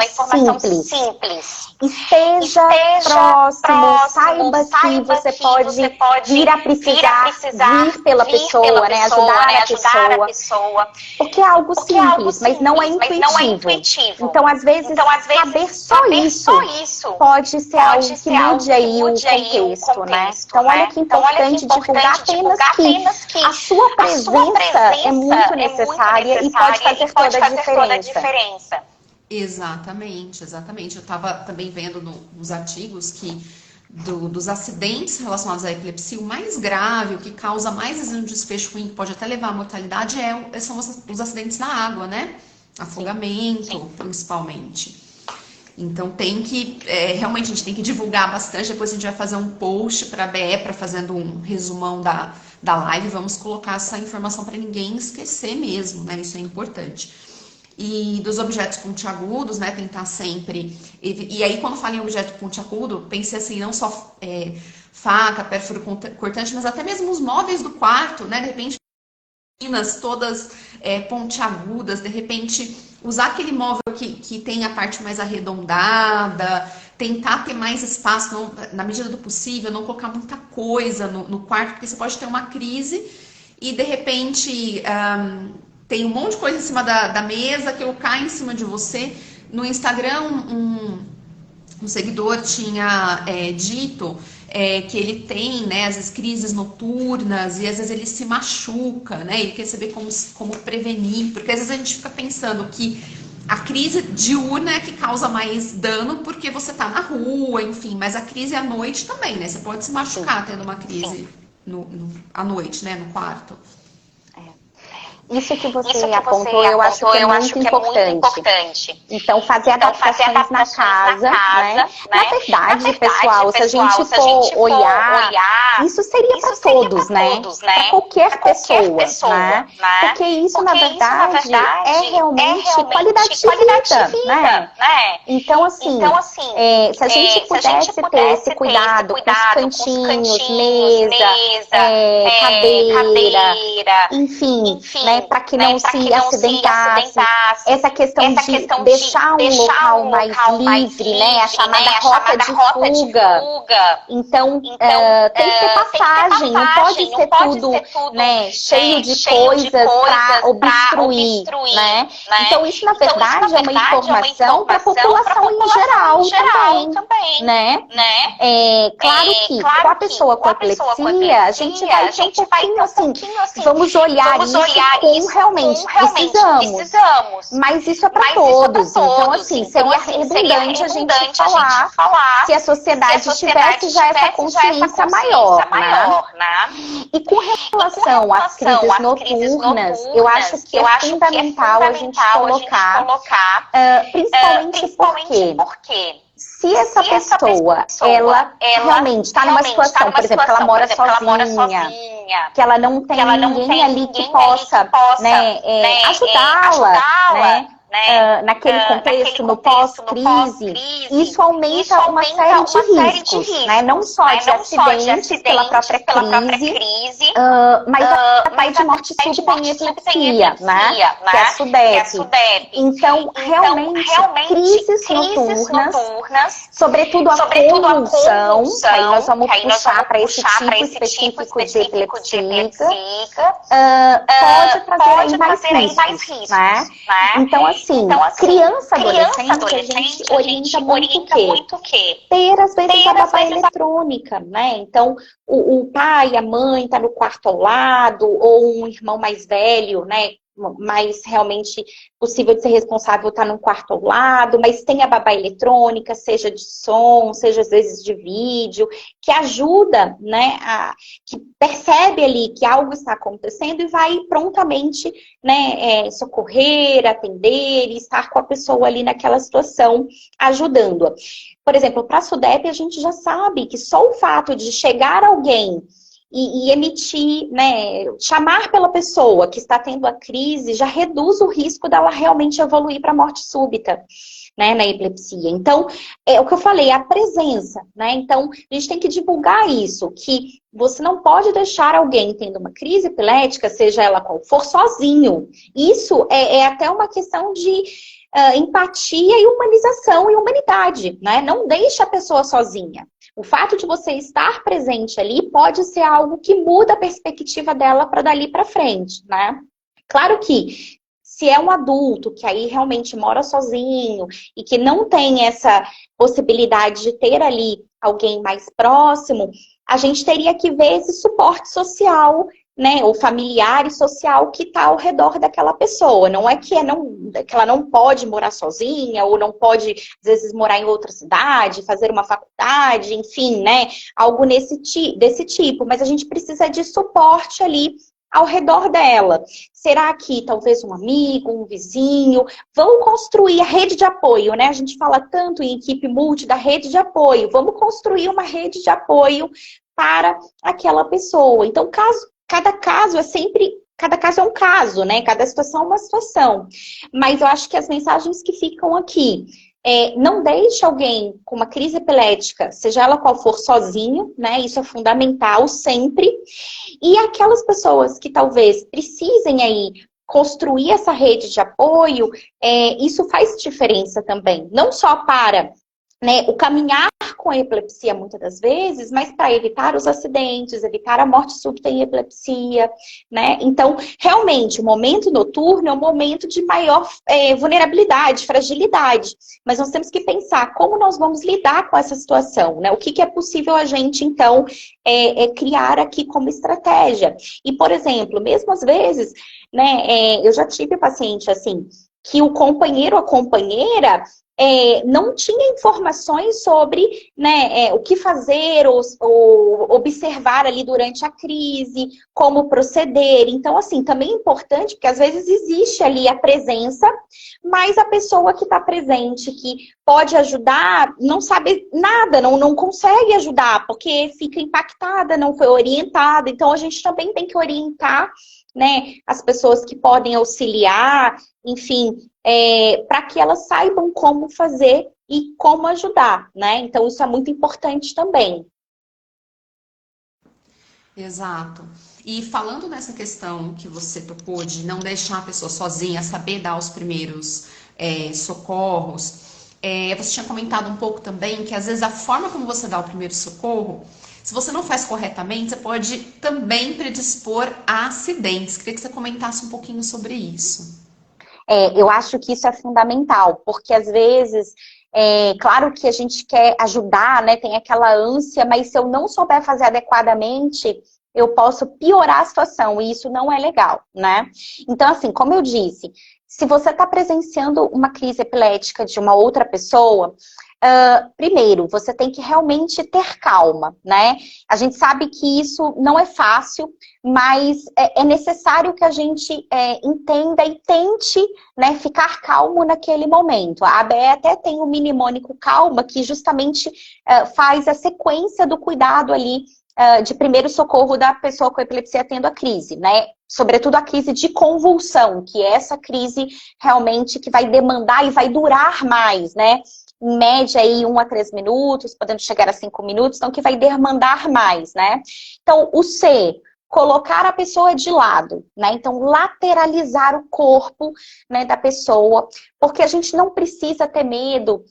informação simples. Esteja próximo, saiba que você pode vir a precisar vir pela pessoa, né, ajudar a pessoa. Porque é algo simples, mas não é intuitivo. Então, às vezes, saber só isso pode ser algo que mude aí o contexto, né? Então, olha que importante divulgar apenas que a sua presença é muito necessária e pode fazer toda a diferença. Exatamente. Eu estava também vendo nos artigos que dos acidentes relacionados à epilepsia, o mais grave, o que causa mais um desfecho ruim, que pode até levar à mortalidade, são os acidentes na água, né? Afogamento, principalmente. Então realmente a gente tem que divulgar bastante. Depois a gente vai fazer um post para a BE, fazendo um resumão da live. Vamos colocar essa informação para ninguém esquecer mesmo, né? Isso é importante. E dos objetos pontiagudos, né? Tentar sempre. E aí, quando falo em objeto pontiagudo, pense assim, não só faca, pérfuro cortante, mas até mesmo os móveis do quarto, né? De repente, todas pontiagudas, de repente usar aquele móvel que tem a parte mais arredondada, tentar ter mais espaço, não, na medida do possível, não colocar muita coisa no quarto, porque você pode ter uma crise e de repente tem um monte de coisa em cima da mesa que eu caio em cima de você. No Instagram, um seguidor tinha dito que ele tem, né, às vezes crises noturnas e às vezes ele se machuca, né? Ele quer saber como prevenir, porque às vezes a gente fica pensando que a crise diurna é que causa mais dano porque você tá na rua, enfim, mas a crise à noite também, né? Você pode se machucar tendo uma crise à noite, né, no quarto. Isso que você apontou, eu acho que é muito importante. Então, fazer adaptações na casa, né? Na verdade, pessoal, se a gente for olhar, isso seria para todos, né? Para qualquer pessoa, né? Porque isso, na verdade, é realmente qualidade de vida, né? Então, assim, se a gente pudesse ter esse cuidado com os cantinhos, mesa, cadeira, enfim, né? Para que não se acidentasse. Essa questão de deixar um local mais livre, né? A chamada rota de fuga. Então, tem que ter passagem, não pode ser tudo, né, cheio de coisas para obstruir, né? Então, isso, na verdade, é uma informação para a população em geral também, né? Claro que com a pessoa com epilepsia, a gente vai ter um pouquinho assim, vamos olhar isso com realmente precisamos. Mas isso é para todos. Então, assim, seria redundante a gente falar se a sociedade tivesse já essa consciência maior, né? E com relação às crises noturnas, eu acho que é fundamental a gente colocar, principalmente porque se essa pessoa, ela realmente está numa situação, por exemplo, que ela mora sozinha, que ela não tem ninguém ali que possa, né, ajudá-la, né, naquele contexto, no pós-crise, isso aumenta uma série de riscos, né? Não só de acidentes pela própria crise, mas até de morte súbita em epilepsia, né? Que é a SUDEP. Então, realmente, crises noturnas, sobretudo a convulsão, aí nós vamos puxar para esse tipo específico de epilepsia, pode trazer mais riscos, né? Então, assim, criança, adolescente, a gente orienta muito o quê? Ter, às vezes, a babá eletrônica, né? Então, o pai, a mãe tá no quarto ao lado, ou um irmão mais velho, né? Mais realmente possível de ser responsável estar num quarto ao lado, mas tem a babá eletrônica, seja de som, seja às vezes de vídeo, que ajuda, né, que percebe ali que algo está acontecendo e vai prontamente, né, socorrer, atender e estar com a pessoa ali naquela situação, ajudando-a. Por exemplo, para a SUDEP a gente já sabe que só o fato de chegar alguém e emitir, né, chamar pela pessoa que está tendo a crise já reduz o risco dela realmente evoluir para a morte súbita, né, na epilepsia. Então, é o que eu falei, a presença, né? Então, a gente tem que divulgar isso, que você não pode deixar alguém tendo uma crise epilética, seja ela qual for, sozinho. Isso é até uma questão de empatia e humanização e humanidade, né? Não deixe a pessoa sozinha. O fato de você estar presente ali pode ser algo que muda a perspectiva dela para dali para frente, né? Claro que se é um adulto que aí realmente mora sozinho e que não tem essa possibilidade de ter ali alguém mais próximo, a gente teria que ver esse suporte social, né, ou familiar e social que está ao redor daquela pessoa. Não é que ela não pode morar sozinha, ou não pode, às vezes, morar em outra cidade, fazer uma faculdade, enfim, né, algo desse tipo. Mas a gente precisa de suporte ali ao redor dela. Será que talvez um amigo, um vizinho, vão construir a rede de apoio, né? A gente fala tanto em equipe multi da rede de apoio. Vamos construir uma rede de apoio para aquela pessoa. Então, cada caso é um caso, né? Cada situação é uma situação. Mas eu acho que as mensagens que ficam aqui Não deixe alguém com uma crise epilética, seja ela qual for, sozinho, né? Isso é fundamental sempre. E aquelas pessoas que talvez precisem aí construir essa rede de apoio, isso faz diferença também. Não só para, né, o caminhar com a epilepsia muitas das vezes, mas para evitar os acidentes, evitar a morte súbita em epilepsia, né? Então, realmente, o momento noturno é um momento de maior vulnerabilidade, fragilidade. Mas nós temos que pensar como nós vamos lidar com essa situação, né? O que é possível a gente, então, criar aqui como estratégia. E, por exemplo, mesmo às vezes, né, eu já tive paciente assim, que o companheiro ou a companheira não tinha informações sobre, né, o que fazer ou observar ali durante a crise, como proceder. Então, assim, também é importante, porque às vezes existe ali a presença, mas a pessoa que está presente, que pode ajudar, não sabe nada, não consegue ajudar, porque fica impactada, não foi orientada. Então, a gente também tem que orientar, né, as pessoas que podem auxiliar, enfim, para que elas saibam como fazer e como ajudar, né? Então, isso é muito importante também. Exato. E falando nessa questão que você tocou de não deixar a pessoa sozinha, saber dar os primeiros socorros, você tinha comentado um pouco também que às vezes a forma como você dá o primeiro socorro, se você não faz corretamente, você pode também predispor a acidentes. Queria que você comentasse um pouquinho sobre isso. Eu acho que isso é fundamental, porque às vezes, claro que a gente quer ajudar, né? Tem aquela ânsia, mas se eu não souber fazer adequadamente, eu posso piorar a situação, e isso não é legal, né? Então, assim, como eu disse, se você está presenciando uma crise epilética de uma outra pessoa, primeiro, você tem que realmente ter calma, né? A gente sabe que isso não é fácil, mas é necessário que a gente entenda e tente, né, ficar calmo naquele momento. A ABE até tem o mnemônico calma, que justamente faz a sequência do cuidado ali de primeiro socorro da pessoa com epilepsia tendo a crise, né? Sobretudo a crise de convulsão, que é essa crise realmente que vai demandar e vai durar mais, né? Em média, aí, 1 a 3 minutos, podendo chegar a 5 minutos, então que vai demandar mais, né? Então, o C, colocar a pessoa de lado, né? Então, lateralizar o corpo, né, da pessoa, porque a gente não precisa ter medo,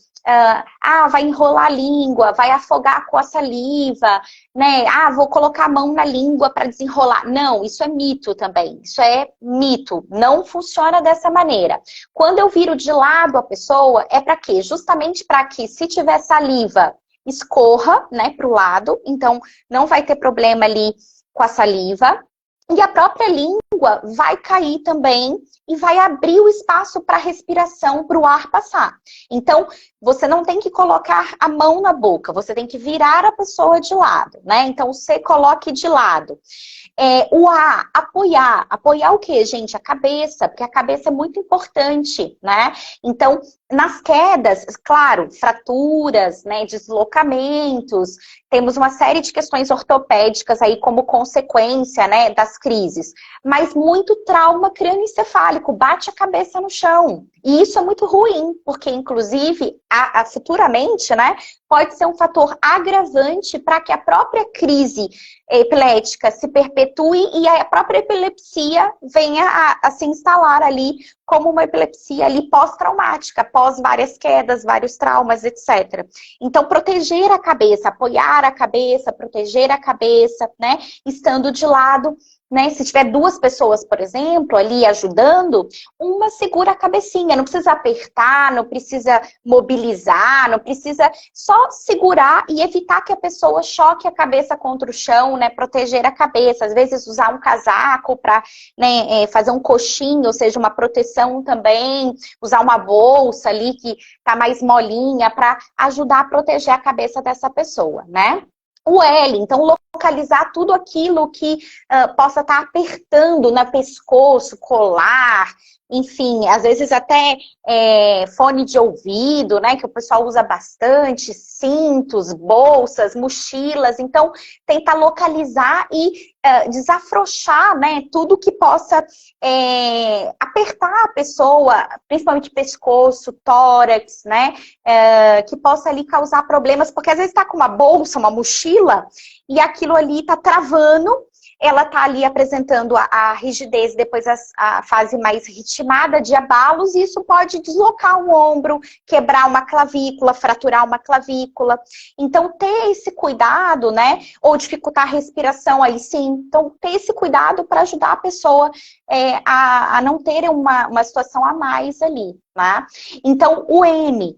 vai enrolar a língua, vai afogar com a saliva, né? Vou colocar a mão na língua para desenrolar. Não, isso é mito também. Isso é mito. Não funciona dessa maneira. Quando eu viro de lado a pessoa, é para quê? Justamente para que, se tiver saliva, escorra, né, para o lado. Então, não vai ter problema ali com a saliva. E a própria língua vai cair também e vai abrir o espaço para a respiração, para o ar passar. Então, você não tem que colocar a mão na boca, você tem que virar a pessoa de lado, né? Então, você coloque de lado. O A, apoiar. Apoiar o quê, gente? A cabeça, porque a cabeça é muito importante, né? Então, nas quedas, claro, fraturas, né, deslocamentos, temos uma série de questões ortopédicas aí como consequência, né, das crises. Mas muito trauma crânioencefálico, bate a cabeça no chão. E isso é muito ruim, porque, inclusive, futuramente, né, pode ser um fator agravante para que a própria crise epilética se perpetue e a própria epilepsia venha a se instalar ali como uma epilepsia ali pós-traumática, pós várias quedas, vários traumas, etc. Então, proteger a cabeça, apoiar a cabeça, proteger a cabeça, né, estando de lado, né, se tiver 2 pessoas, por exemplo, ali ajudando, uma segura a cabecinha, não precisa apertar, não precisa mobilizar, não precisa só segurar e evitar que a pessoa choque a cabeça contra o chão, né, proteger a cabeça, às vezes usar um casaco para, né, fazer um coxinho, ou seja, uma proteção também, usar uma bolsa ali que tá mais molinha para ajudar a proteger a cabeça dessa pessoa, né? O L, então localizar tudo aquilo que possa estar apertando no pescoço, colar, enfim, às vezes até fone de ouvido, né, que o pessoal usa bastante, cintos, bolsas, mochilas. Então, tentar localizar e desafrouxar, né, tudo que possa apertar a pessoa, principalmente pescoço, tórax, né, que possa ali causar problemas, porque às vezes está com uma bolsa, uma mochila, e aquilo ali está travando, ela está ali apresentando a rigidez, depois a fase mais ritmada de abalos, e isso pode deslocar um ombro, quebrar uma clavícula, fraturar uma clavícula. Então, ter esse cuidado, né? Ou dificultar a respiração, aí sim. Então, ter esse cuidado para ajudar a pessoa a não ter uma situação a mais ali, né? Então, o M.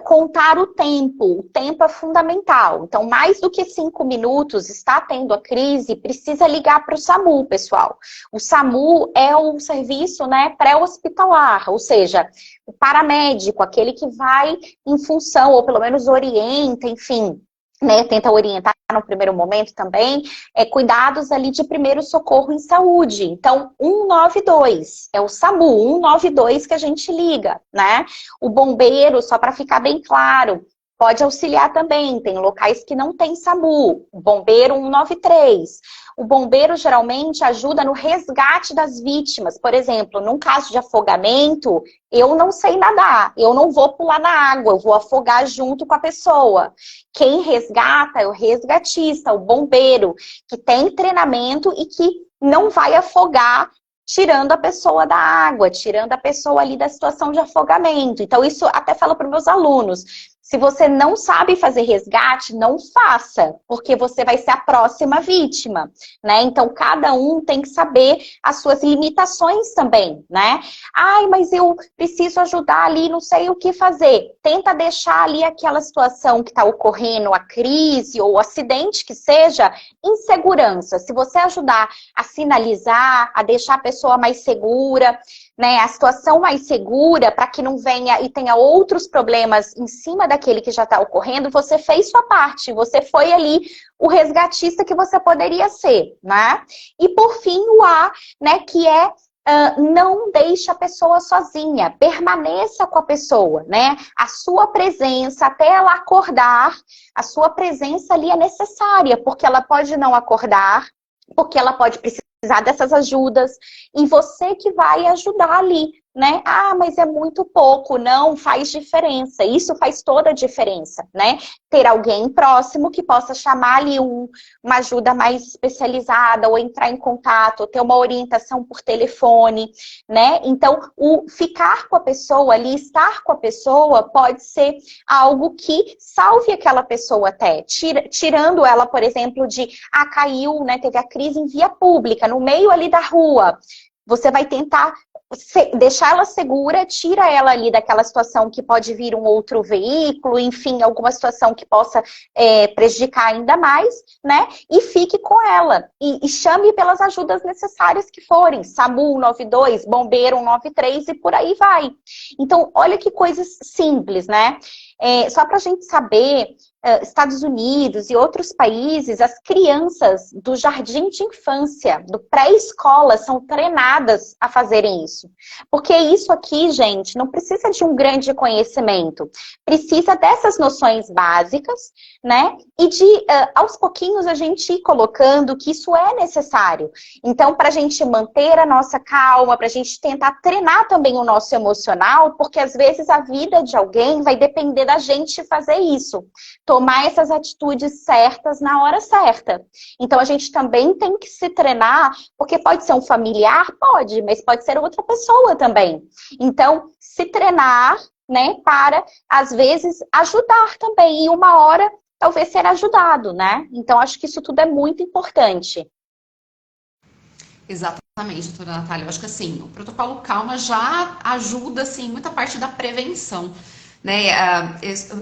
Contar o tempo é fundamental. Então, mais do que 5 minutos, está tendo a crise, precisa ligar para o SAMU, pessoal. O SAMU é o serviço, né, pré-hospitalar, ou seja, o paramédico, aquele que vai em função, ou pelo menos orienta, enfim, né, tenta orientar no primeiro momento também, cuidados ali de primeiro socorro em saúde. Então, 192 é o SAMU, 192 que a gente liga, né? O bombeiro, só para ficar bem claro, pode auxiliar também, tem locais que não tem SAMU, o bombeiro 193. O bombeiro geralmente ajuda no resgate das vítimas. Por exemplo, num caso de afogamento, eu não sei nadar, eu não vou pular na água, eu vou afogar junto com a pessoa. Quem resgata é o resgatista, o bombeiro, que tem treinamento e que não vai afogar tirando a pessoa da água, tirando a pessoa ali da situação de afogamento. Então, isso até falo para os meus alunos. Se você não sabe fazer resgate, não faça, porque você vai ser a próxima vítima, né? Então, cada um tem que saber as suas limitações também, né? Ai, mas eu preciso ajudar ali, não sei o que fazer. Tenta deixar ali aquela situação que está ocorrendo, a crise ou o acidente que seja, em segurança. Se você ajudar a sinalizar, a deixar a pessoa mais segura, né, a situação mais segura, para que não venha e tenha outros problemas em cima daquele que já está ocorrendo, você fez sua parte, você foi ali o resgatista que você poderia ser, né? E por fim, o A, né, que é não deixe a pessoa sozinha, permaneça com a pessoa, né? A sua presença até ela acordar, a sua presença ali é necessária, porque ela pode não acordar, porque ela pode precisar dessas ajudas, e você que vai ajudar ali, né? Ah, mas é muito pouco. Não, faz diferença. Isso faz toda a diferença, né? Ter alguém próximo que possa chamar ali uma ajuda mais especializada, ou entrar em contato, ou ter uma orientação por telefone, né? Então, o ficar com a pessoa ali, estar com a pessoa, pode ser algo que salve aquela pessoa até, tirando ela, por exemplo, de, caiu, né? Teve a crise em via pública, no meio ali da rua. Você vai tentar deixar ela segura, tira ela ali daquela situação que pode vir um outro veículo, enfim, alguma situação que possa prejudicar ainda mais, né? E fique com ela. E chame pelas ajudas necessárias que forem. SAMU 192, Bombeiro 193 e por aí vai. Então, olha que coisas simples, né? Só para a gente saber, Estados Unidos e outros países, as crianças do jardim de infância, do pré-escola, são treinadas a fazerem isso. Porque isso aqui, gente, não precisa de um grande conhecimento. Precisa dessas noções básicas, né? E de, aos pouquinhos, a gente ir colocando que isso é necessário. Então, para a gente manter a nossa calma, para a gente tentar treinar também o nosso emocional, porque às vezes a vida de alguém vai depender da gente fazer isso. Tomar essas atitudes certas na hora certa. Então, a gente também tem que se treinar, porque pode ser um familiar, pode, mas pode ser outra pessoa também. Então, se treinar, né, para, às vezes, ajudar também. E uma hora, talvez, ser ajudado, né? Então, acho que isso tudo é muito importante. Exatamente, doutora Natália. Eu acho que assim, o protocolo Calma já ajuda assim, muita parte da prevenção. Né?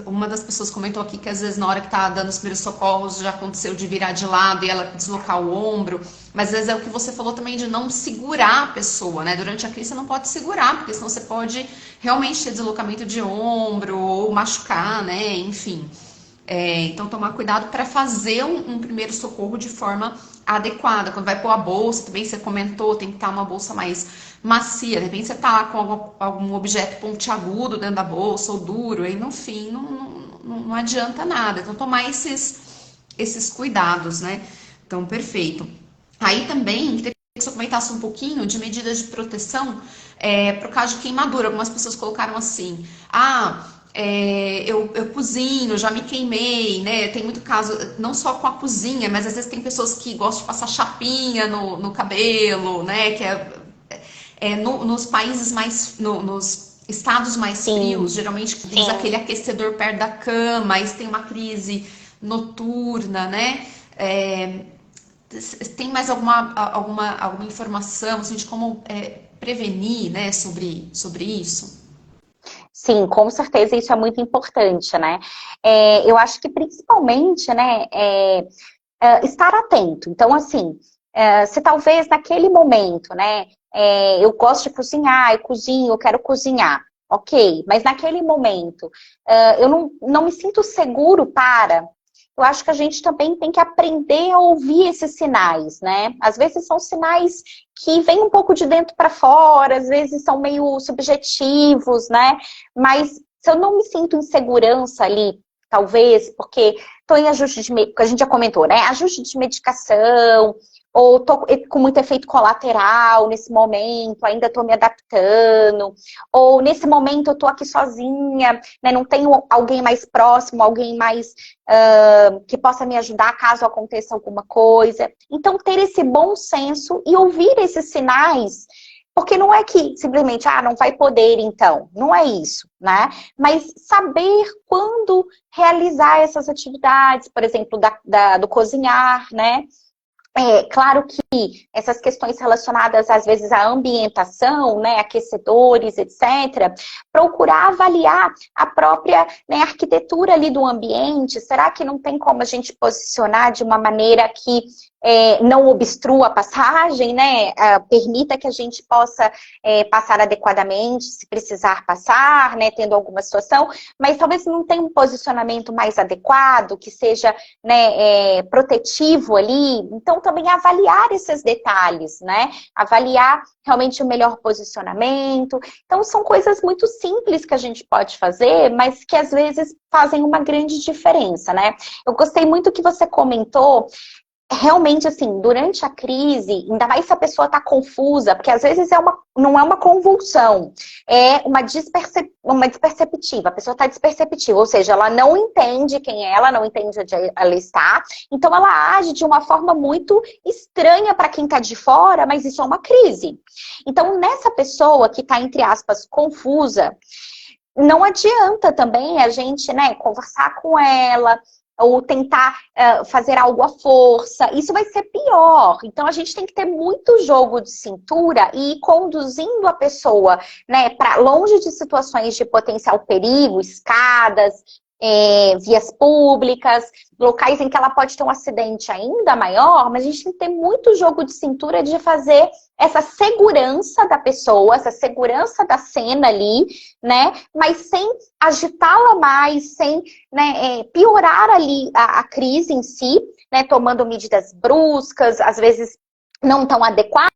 Uma das pessoas comentou aqui que às vezes na hora que tá dando os primeiros socorros já aconteceu de virar de lado e ela deslocar o ombro, mas às vezes é o que você falou também de não segurar a pessoa, né? Durante a crise você não pode segurar, porque senão você pode realmente ter deslocamento de ombro ou machucar, né? Enfim. Então, tomar cuidado para fazer um primeiro socorro de forma adequada. Quando vai pôr a bolsa, também você comentou, tem que estar uma bolsa mais macia, de repente você tá lá com algum objeto pontiagudo dentro da bolsa ou duro, aí no fim não adianta nada. Então tomar esses cuidados, né? Então, perfeito. Aí também, queria que você comentasse um pouquinho de medidas de proteção para o caso de queimadura. Algumas pessoas colocaram assim, eu cozinho, já me queimei, né? Tem muito caso, não só com a cozinha, mas às vezes tem pessoas que gostam de passar chapinha no cabelo, né? Que nos países mais, nos estados mais frios, Sim, geralmente usa aquele aquecedor perto da cama, aí tem uma crise noturna, né? Tem mais alguma informação assim, de como prevenir, né, sobre isso? sim, com certeza isso é muito importante, né? Eu acho que principalmente, né, estar atento. Então, assim, se talvez naquele momento, né, eu gosto de cozinhar, eu cozinho, eu quero cozinhar, ok, mas naquele momento eu não me sinto seguro para. Eu acho que a gente também tem que aprender a ouvir esses sinais, né? Às vezes são sinais que vêm um pouco de dentro para fora, às vezes são meio subjetivos, né? Mas se eu não me sinto em segurança ali, talvez, porque estou em ajuste de, que a gente já comentou, né? Ajuste de medicação, ou estou com muito efeito colateral nesse momento, ainda estou me adaptando, ou nesse momento eu estou aqui sozinha, né? Não tenho alguém mais próximo, alguém mais que possa me ajudar caso aconteça alguma coisa. Então, ter esse bom senso e ouvir esses sinais. Porque não é que simplesmente, não vai poder então. Não é isso, né? Mas saber quando realizar essas atividades, por exemplo, do cozinhar, né? Claro que essas questões relacionadas, às vezes, à ambientação, né, aquecedores, etc., procurar avaliar a própria, né, arquitetura ali do ambiente. Será que não tem como a gente posicionar de uma maneira que não obstrua a passagem, né? Permita que a gente possa passar adequadamente, se precisar passar, né, tendo alguma situação, mas talvez não tenha um posicionamento mais adequado, que seja, né, protetivo ali. Então, também avaliar esses detalhes, né? Avaliar realmente o melhor posicionamento. Então, são coisas muito simples que a gente pode fazer, mas que às vezes fazem uma grande diferença, né? Eu gostei muito que você comentou. Realmente, assim, durante a crise, ainda mais se a pessoa está confusa, porque às vezes não é uma convulsão, é uma desperceptiva, a pessoa está desperceptiva, ou seja, ela não entende quem é ela, não entende onde ela está, então ela age de uma forma muito estranha para quem está de fora, mas isso é uma crise. Então, nessa pessoa que está, entre aspas, confusa, não adianta também a gente, né, conversar com ela, ou tentar fazer algo à força, isso vai ser pior. Então, a gente tem que ter muito jogo de cintura e ir conduzindo a pessoa, né, para longe de situações de potencial perigo, escadas, vias públicas, locais em que ela pode ter um acidente ainda maior, mas a gente tem que ter muito jogo de cintura de fazer essa segurança da pessoa, essa segurança da cena ali, né? Mas sem agitá-la mais, sem, né, piorar ali a crise em si, né? Tomando medidas bruscas, às vezes não tão adequadas,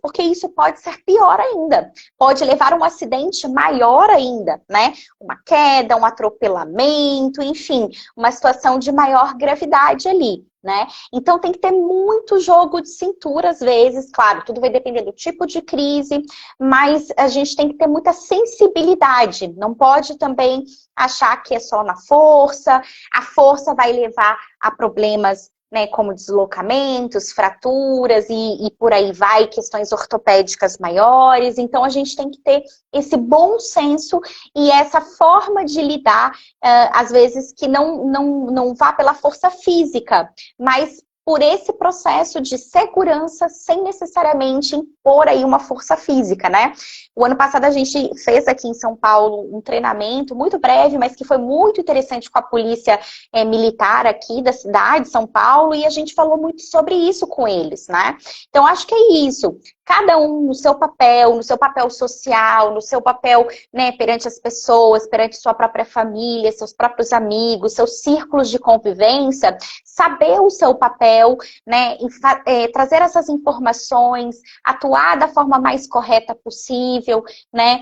porque isso pode ser pior ainda. Pode levar a um acidente maior ainda, né? Uma queda, um atropelamento, enfim, uma situação de maior gravidade ali, né? Então tem que ter muito jogo de cintura às vezes, claro, tudo vai depender do tipo de crise, mas a gente tem que ter muita sensibilidade, não pode também achar que é só na força, a força vai levar a problemas, né, como deslocamentos, fraturas e por aí vai, questões ortopédicas maiores. Então, a gente tem que ter esse bom senso e essa forma de lidar, às vezes, que não vá pela força física, mas por esse processo de segurança sem necessariamente impor aí uma força física, né? O ano passado a gente fez aqui em São Paulo um treinamento muito breve, mas que foi muito interessante com a polícia militar aqui da cidade, São Paulo, e a gente falou muito sobre isso com eles, né? Então, acho que é isso. Cada um no seu papel social, no seu papel, né, perante as pessoas, perante sua própria família, seus próprios amigos, seus círculos de convivência, saber o seu papel papel, né, em trazer essas informações, atuar da forma mais correta possível, né?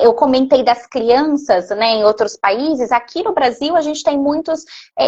Eu comentei das crianças, né, em outros países. Aqui no Brasil a gente tem muitos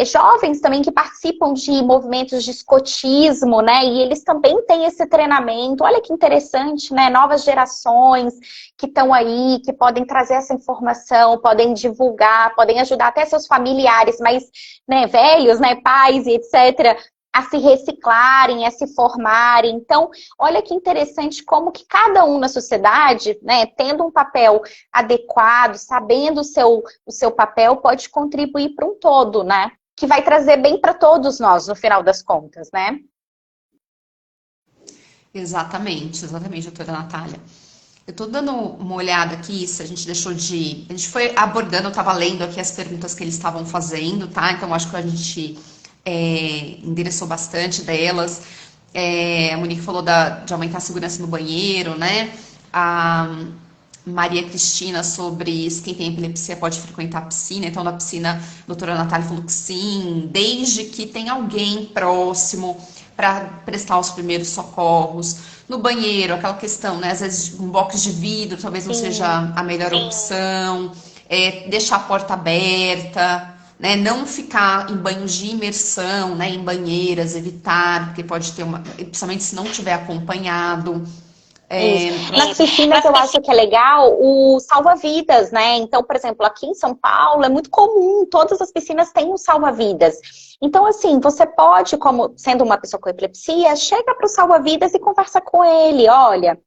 jovens também que participam de movimentos de escotismo, né? E eles também têm esse treinamento. Olha que interessante, né? Novas gerações que estão aí, que podem trazer essa informação, podem divulgar, podem ajudar até seus familiares mais, né, velhos, né, pais e etc., a se reciclarem, a se formarem. Então, olha que interessante como que cada um na sociedade, né, tendo um papel adequado, sabendo o seu papel, pode contribuir para um todo, né? Que vai trazer bem para todos nós, no final das contas, né? Exatamente, exatamente, doutora Natália. Eu estou dando uma olhada aqui, se a gente deixou de. A gente foi abordando, eu estava lendo aqui as perguntas que eles estavam fazendo, tá? Então, acho que a gente endereçou bastante delas. A Monique falou de aumentar a segurança no banheiro, né? A Maria Cristina sobre se quem tem epilepsia pode frequentar a piscina. Então, na piscina, a doutora Natália falou que sim, desde que tem alguém próximo para prestar os primeiros socorros. No banheiro, aquela questão, né? Às vezes um box de vidro talvez não seja a melhor opção. Deixar a porta aberta, né? Não ficar em banhos de imersão, né? Em banheiras, evitar, porque pode ter principalmente se não tiver acompanhado. Isso. Nas piscinas eu acho que é legal o salva-vidas, né? Então, por exemplo, aqui em São Paulo é muito comum, todas as piscinas têm um salva-vidas. Então, assim, você pode, como sendo uma pessoa com epilepsia, chega para o salva-vidas e conversa com ele. Olha,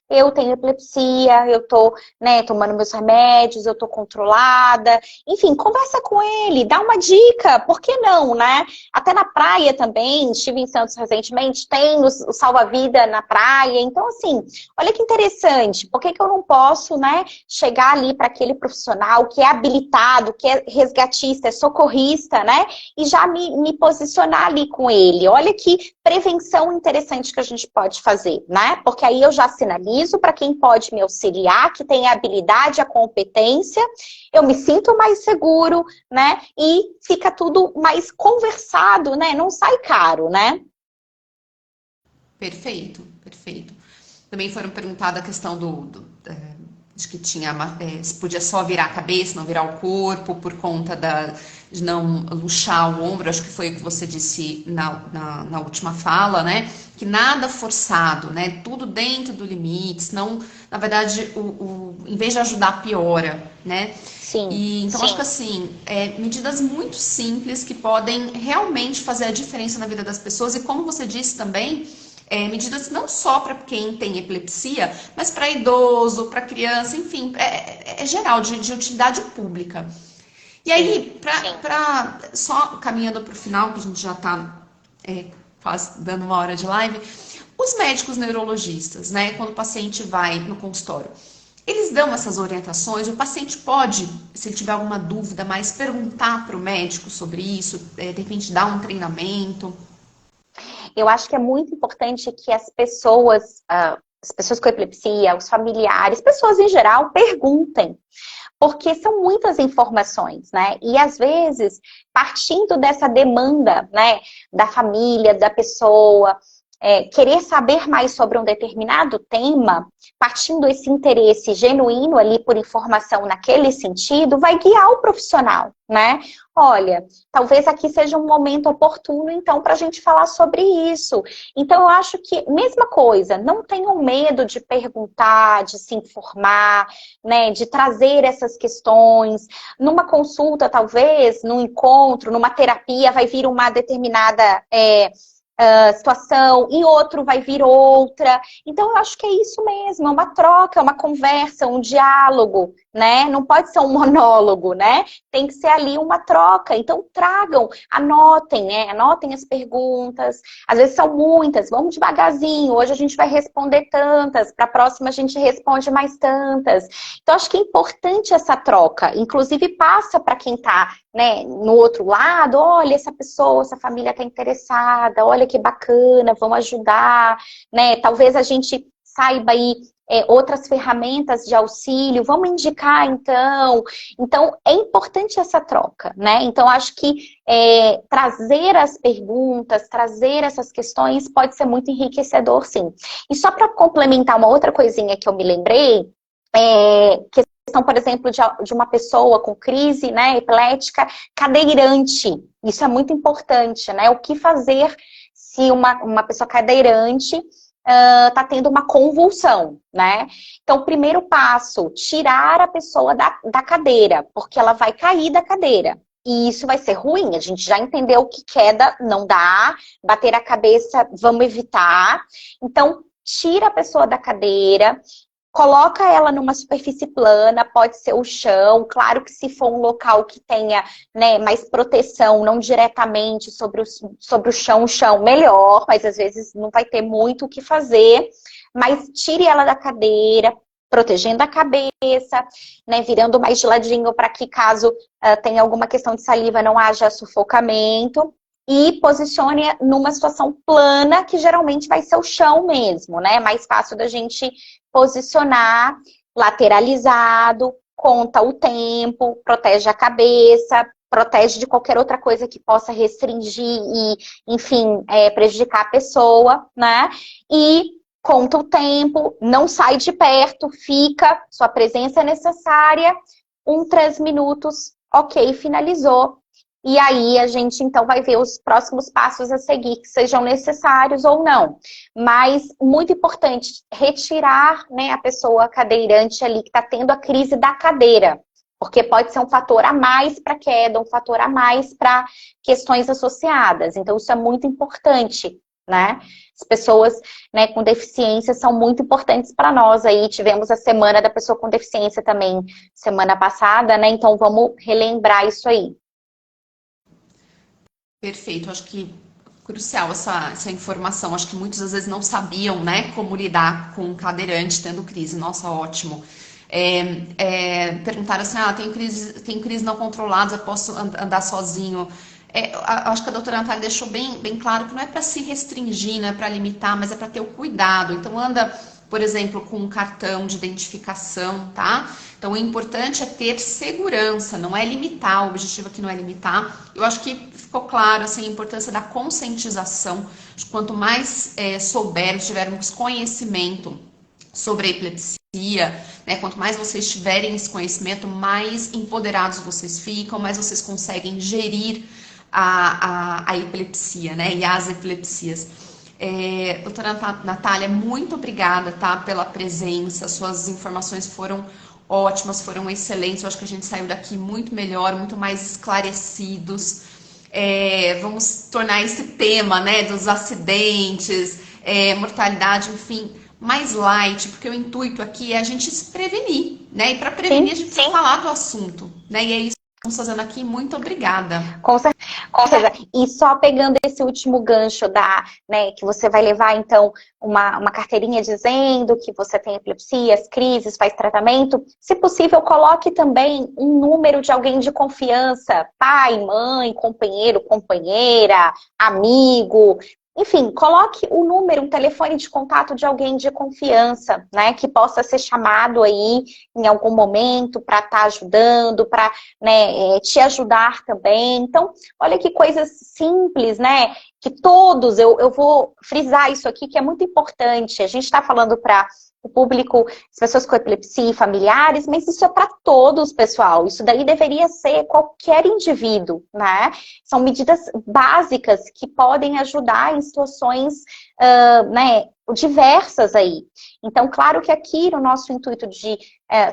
eu tenho epilepsia, eu tô, né, tomando meus remédios, eu tô controlada. Enfim, conversa com ele, dá uma dica, por que não, né? Até na praia também, estive em Santos recentemente, tem o salva-vida na praia. Então, assim, olha que interessante, por que que eu não posso, né, chegar ali para aquele profissional que é habilitado, que é resgatista, é socorrista, né, e já me posicionar ali com ele? Olha que prevenção interessante que a gente pode fazer, né? Porque aí eu já sinalizo para quem pode me auxiliar, que tem a habilidade, a competência, eu me sinto mais seguro, né? E fica tudo mais conversado, né? Não sai caro, né? Perfeito, perfeito. Também foram perguntada a questão de que tinha, se podia só virar a cabeça, não virar o corpo, por conta de não luxar o ombro. Acho que foi o que você disse na última fala, né? Que nada forçado, né? Tudo dentro do limite, senão, na verdade, em vez de ajudar, piora, né? Sim. E então, acho que assim, medidas muito simples que podem realmente fazer a diferença na vida das pessoas. E como você disse também, medidas não só para quem tem epilepsia, mas para idoso, para criança, enfim, é geral, de utilidade pública. E aí, só caminhando para o final, que a gente já está quase dando uma hora de live, os médicos neurologistas, né, quando o paciente vai no consultório, eles dão essas orientações, o paciente pode, se ele tiver alguma dúvida, mais perguntar para o médico sobre isso, de repente dar um treinamento. Eu acho que é muito importante que as pessoas com epilepsia, os familiares, pessoas em geral, perguntem. Porque são muitas informações, né? E às vezes, partindo dessa demanda, né, da família, da pessoa, querer saber mais sobre um determinado tema, partindo desse interesse genuíno ali por informação naquele sentido, vai guiar o profissional, né? Olha, talvez aqui seja um momento oportuno, então, para a gente falar sobre isso. Então, eu acho que, mesma coisa, não tenham medo de perguntar, de se informar, né, de trazer essas questões. Numa consulta, talvez, num encontro, numa terapia, vai vir uma determinada situação, e outro vai vir outra. Então, eu acho que é isso mesmo, é uma troca, é uma conversa, um diálogo, né? Não pode ser um monólogo, né? Tem que ser ali uma troca. Então, tragam, anotem, né? Anotem as perguntas. Às vezes são muitas, vamos devagarzinho. Hoje a gente vai responder tantas, para a próxima a gente responde mais tantas. Então, acho que é importante essa troca. Inclusive, passa para quem está, né, no outro lado, olha, essa pessoa, essa família está interessada, olha que bacana, vamos ajudar, né? Talvez a gente saiba aí outras ferramentas de auxílio, vamos indicar então. Então, é importante essa troca, né? Então, acho que trazer as perguntas, trazer essas questões pode ser muito enriquecedor, sim. E só para complementar uma outra coisinha que eu me lembrei, questão, por exemplo, de uma pessoa com crise, né, epilética, cadeirante. Isso é muito importante, né? O que fazer se uma pessoa cadeirante está tendo uma convulsão, né? Então, o primeiro passo, tirar a pessoa da cadeira, porque ela vai cair da cadeira. E isso vai ser ruim, a gente já entendeu que queda não dá, bater a cabeça, vamos evitar. Então, tira a pessoa da cadeira, coloca ela numa superfície plana, pode ser o chão, claro que se for um local que tenha, né, mais proteção, não diretamente sobre o chão, melhor, mas às vezes não vai ter muito o que fazer, mas tire ela da cadeira, protegendo a cabeça, né, virando mais de ladinho para que caso tenha alguma questão de saliva não haja sufocamento. E posicione numa situação plana, que geralmente vai ser o chão mesmo, né? Mais fácil da gente posicionar, lateralizado, conta o tempo, protege a cabeça, protege de qualquer outra coisa que possa restringir e, enfim, prejudicar a pessoa, né? E conta o tempo, não sai de perto, fica, sua presença é necessária, 3 minutos, ok, finalizou. E aí a gente então vai ver os próximos passos a seguir, que sejam necessários ou não. Mas muito importante, retirar, né, a pessoa cadeirante ali que está tendo a crise da cadeira. Porque pode ser um fator a mais para queda, um fator a mais para questões associadas. Então isso é muito importante, né? As pessoas, né, com deficiência são muito importantes para nós. Aí tivemos a semana da pessoa com deficiência também semana passada, né? Então vamos relembrar isso aí. Perfeito, acho que crucial essa informação. Acho que muitas às vezes não sabiam, né, como lidar com um cadeirante tendo crise. Nossa, ótimo. Perguntaram assim, tenho crise não controladas, eu posso andar sozinho. Acho que a doutora Natália deixou bem claro que não é para se restringir, não é para limitar, mas é para ter o cuidado. Então anda, por exemplo, com um cartão de identificação, tá? Então o importante é ter segurança, não é limitar, o objetivo aqui não é limitar. Eu acho que ficou claro assim, a importância da conscientização. Quanto mais soubermos, tivermos conhecimento sobre a epilepsia, né, quanto mais vocês tiverem esse conhecimento, mais empoderados vocês ficam, mais vocês conseguem gerir a epilepsia, né, e as epilepsias. Doutora Natália, muito obrigada, tá, pela presença, suas informações foram ótimas, foram excelentes, eu acho que a gente saiu daqui muito melhor, muito mais esclarecidos. Vamos tornar esse tema, né, dos acidentes, mortalidade, enfim, mais light, porque o intuito aqui é a gente se prevenir, né, e para prevenir a gente precisa falar do assunto, né, e é isso que estamos fazendo aqui, muito obrigada. Com certeza. E só pegando esse último gancho né, que você vai levar, então, uma carteirinha dizendo que você tem epilepsias, crises, faz tratamento. Se possível, coloque também um número de alguém de confiança, pai, mãe, companheiro, companheira, amigo. Enfim, coloque o número, um telefone de contato de alguém de confiança, né? Que possa ser chamado aí em algum momento para estar ajudando, para, né, te ajudar também. Então, olha que coisas simples, né? Que todos, eu vou frisar isso aqui, que é muito importante. A gente está falando para o público, as pessoas com epilepsia e familiares, mas isso é para todos, pessoal. Isso daí deveria ser qualquer indivíduo, né? São medidas básicas que podem ajudar em situações, né, diversas aí. Então, claro que aqui no nosso intuito de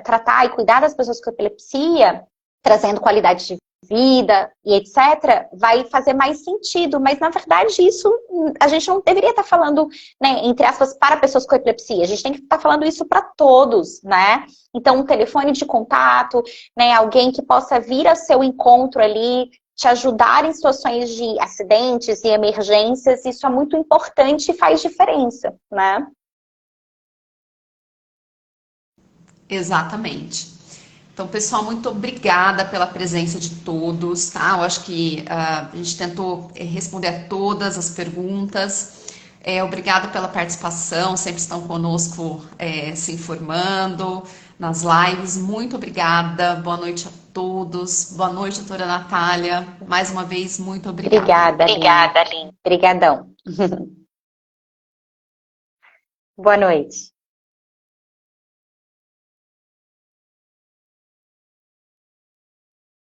tratar e cuidar das pessoas com epilepsia, trazendo qualidade de vida e etc., vai fazer mais sentido, mas na verdade isso a gente não deveria estar falando, né, entre aspas, para pessoas com epilepsia, a gente tem que estar falando isso para todos, né? Então, um telefone de contato, né, alguém que possa vir a seu encontro ali, te ajudar em situações de acidentes e emergências, isso é muito importante e faz diferença, né? Exatamente. Então, pessoal, muito obrigada pela presença de todos, tá? Eu acho que a gente tentou responder a todas as perguntas. Obrigada pela participação, sempre estão conosco se informando nas lives. Muito obrigada, boa noite a todos. Boa noite, doutora Natália. Mais uma vez, muito obrigada. Obrigada, Aline. Obrigadão. Boa noite.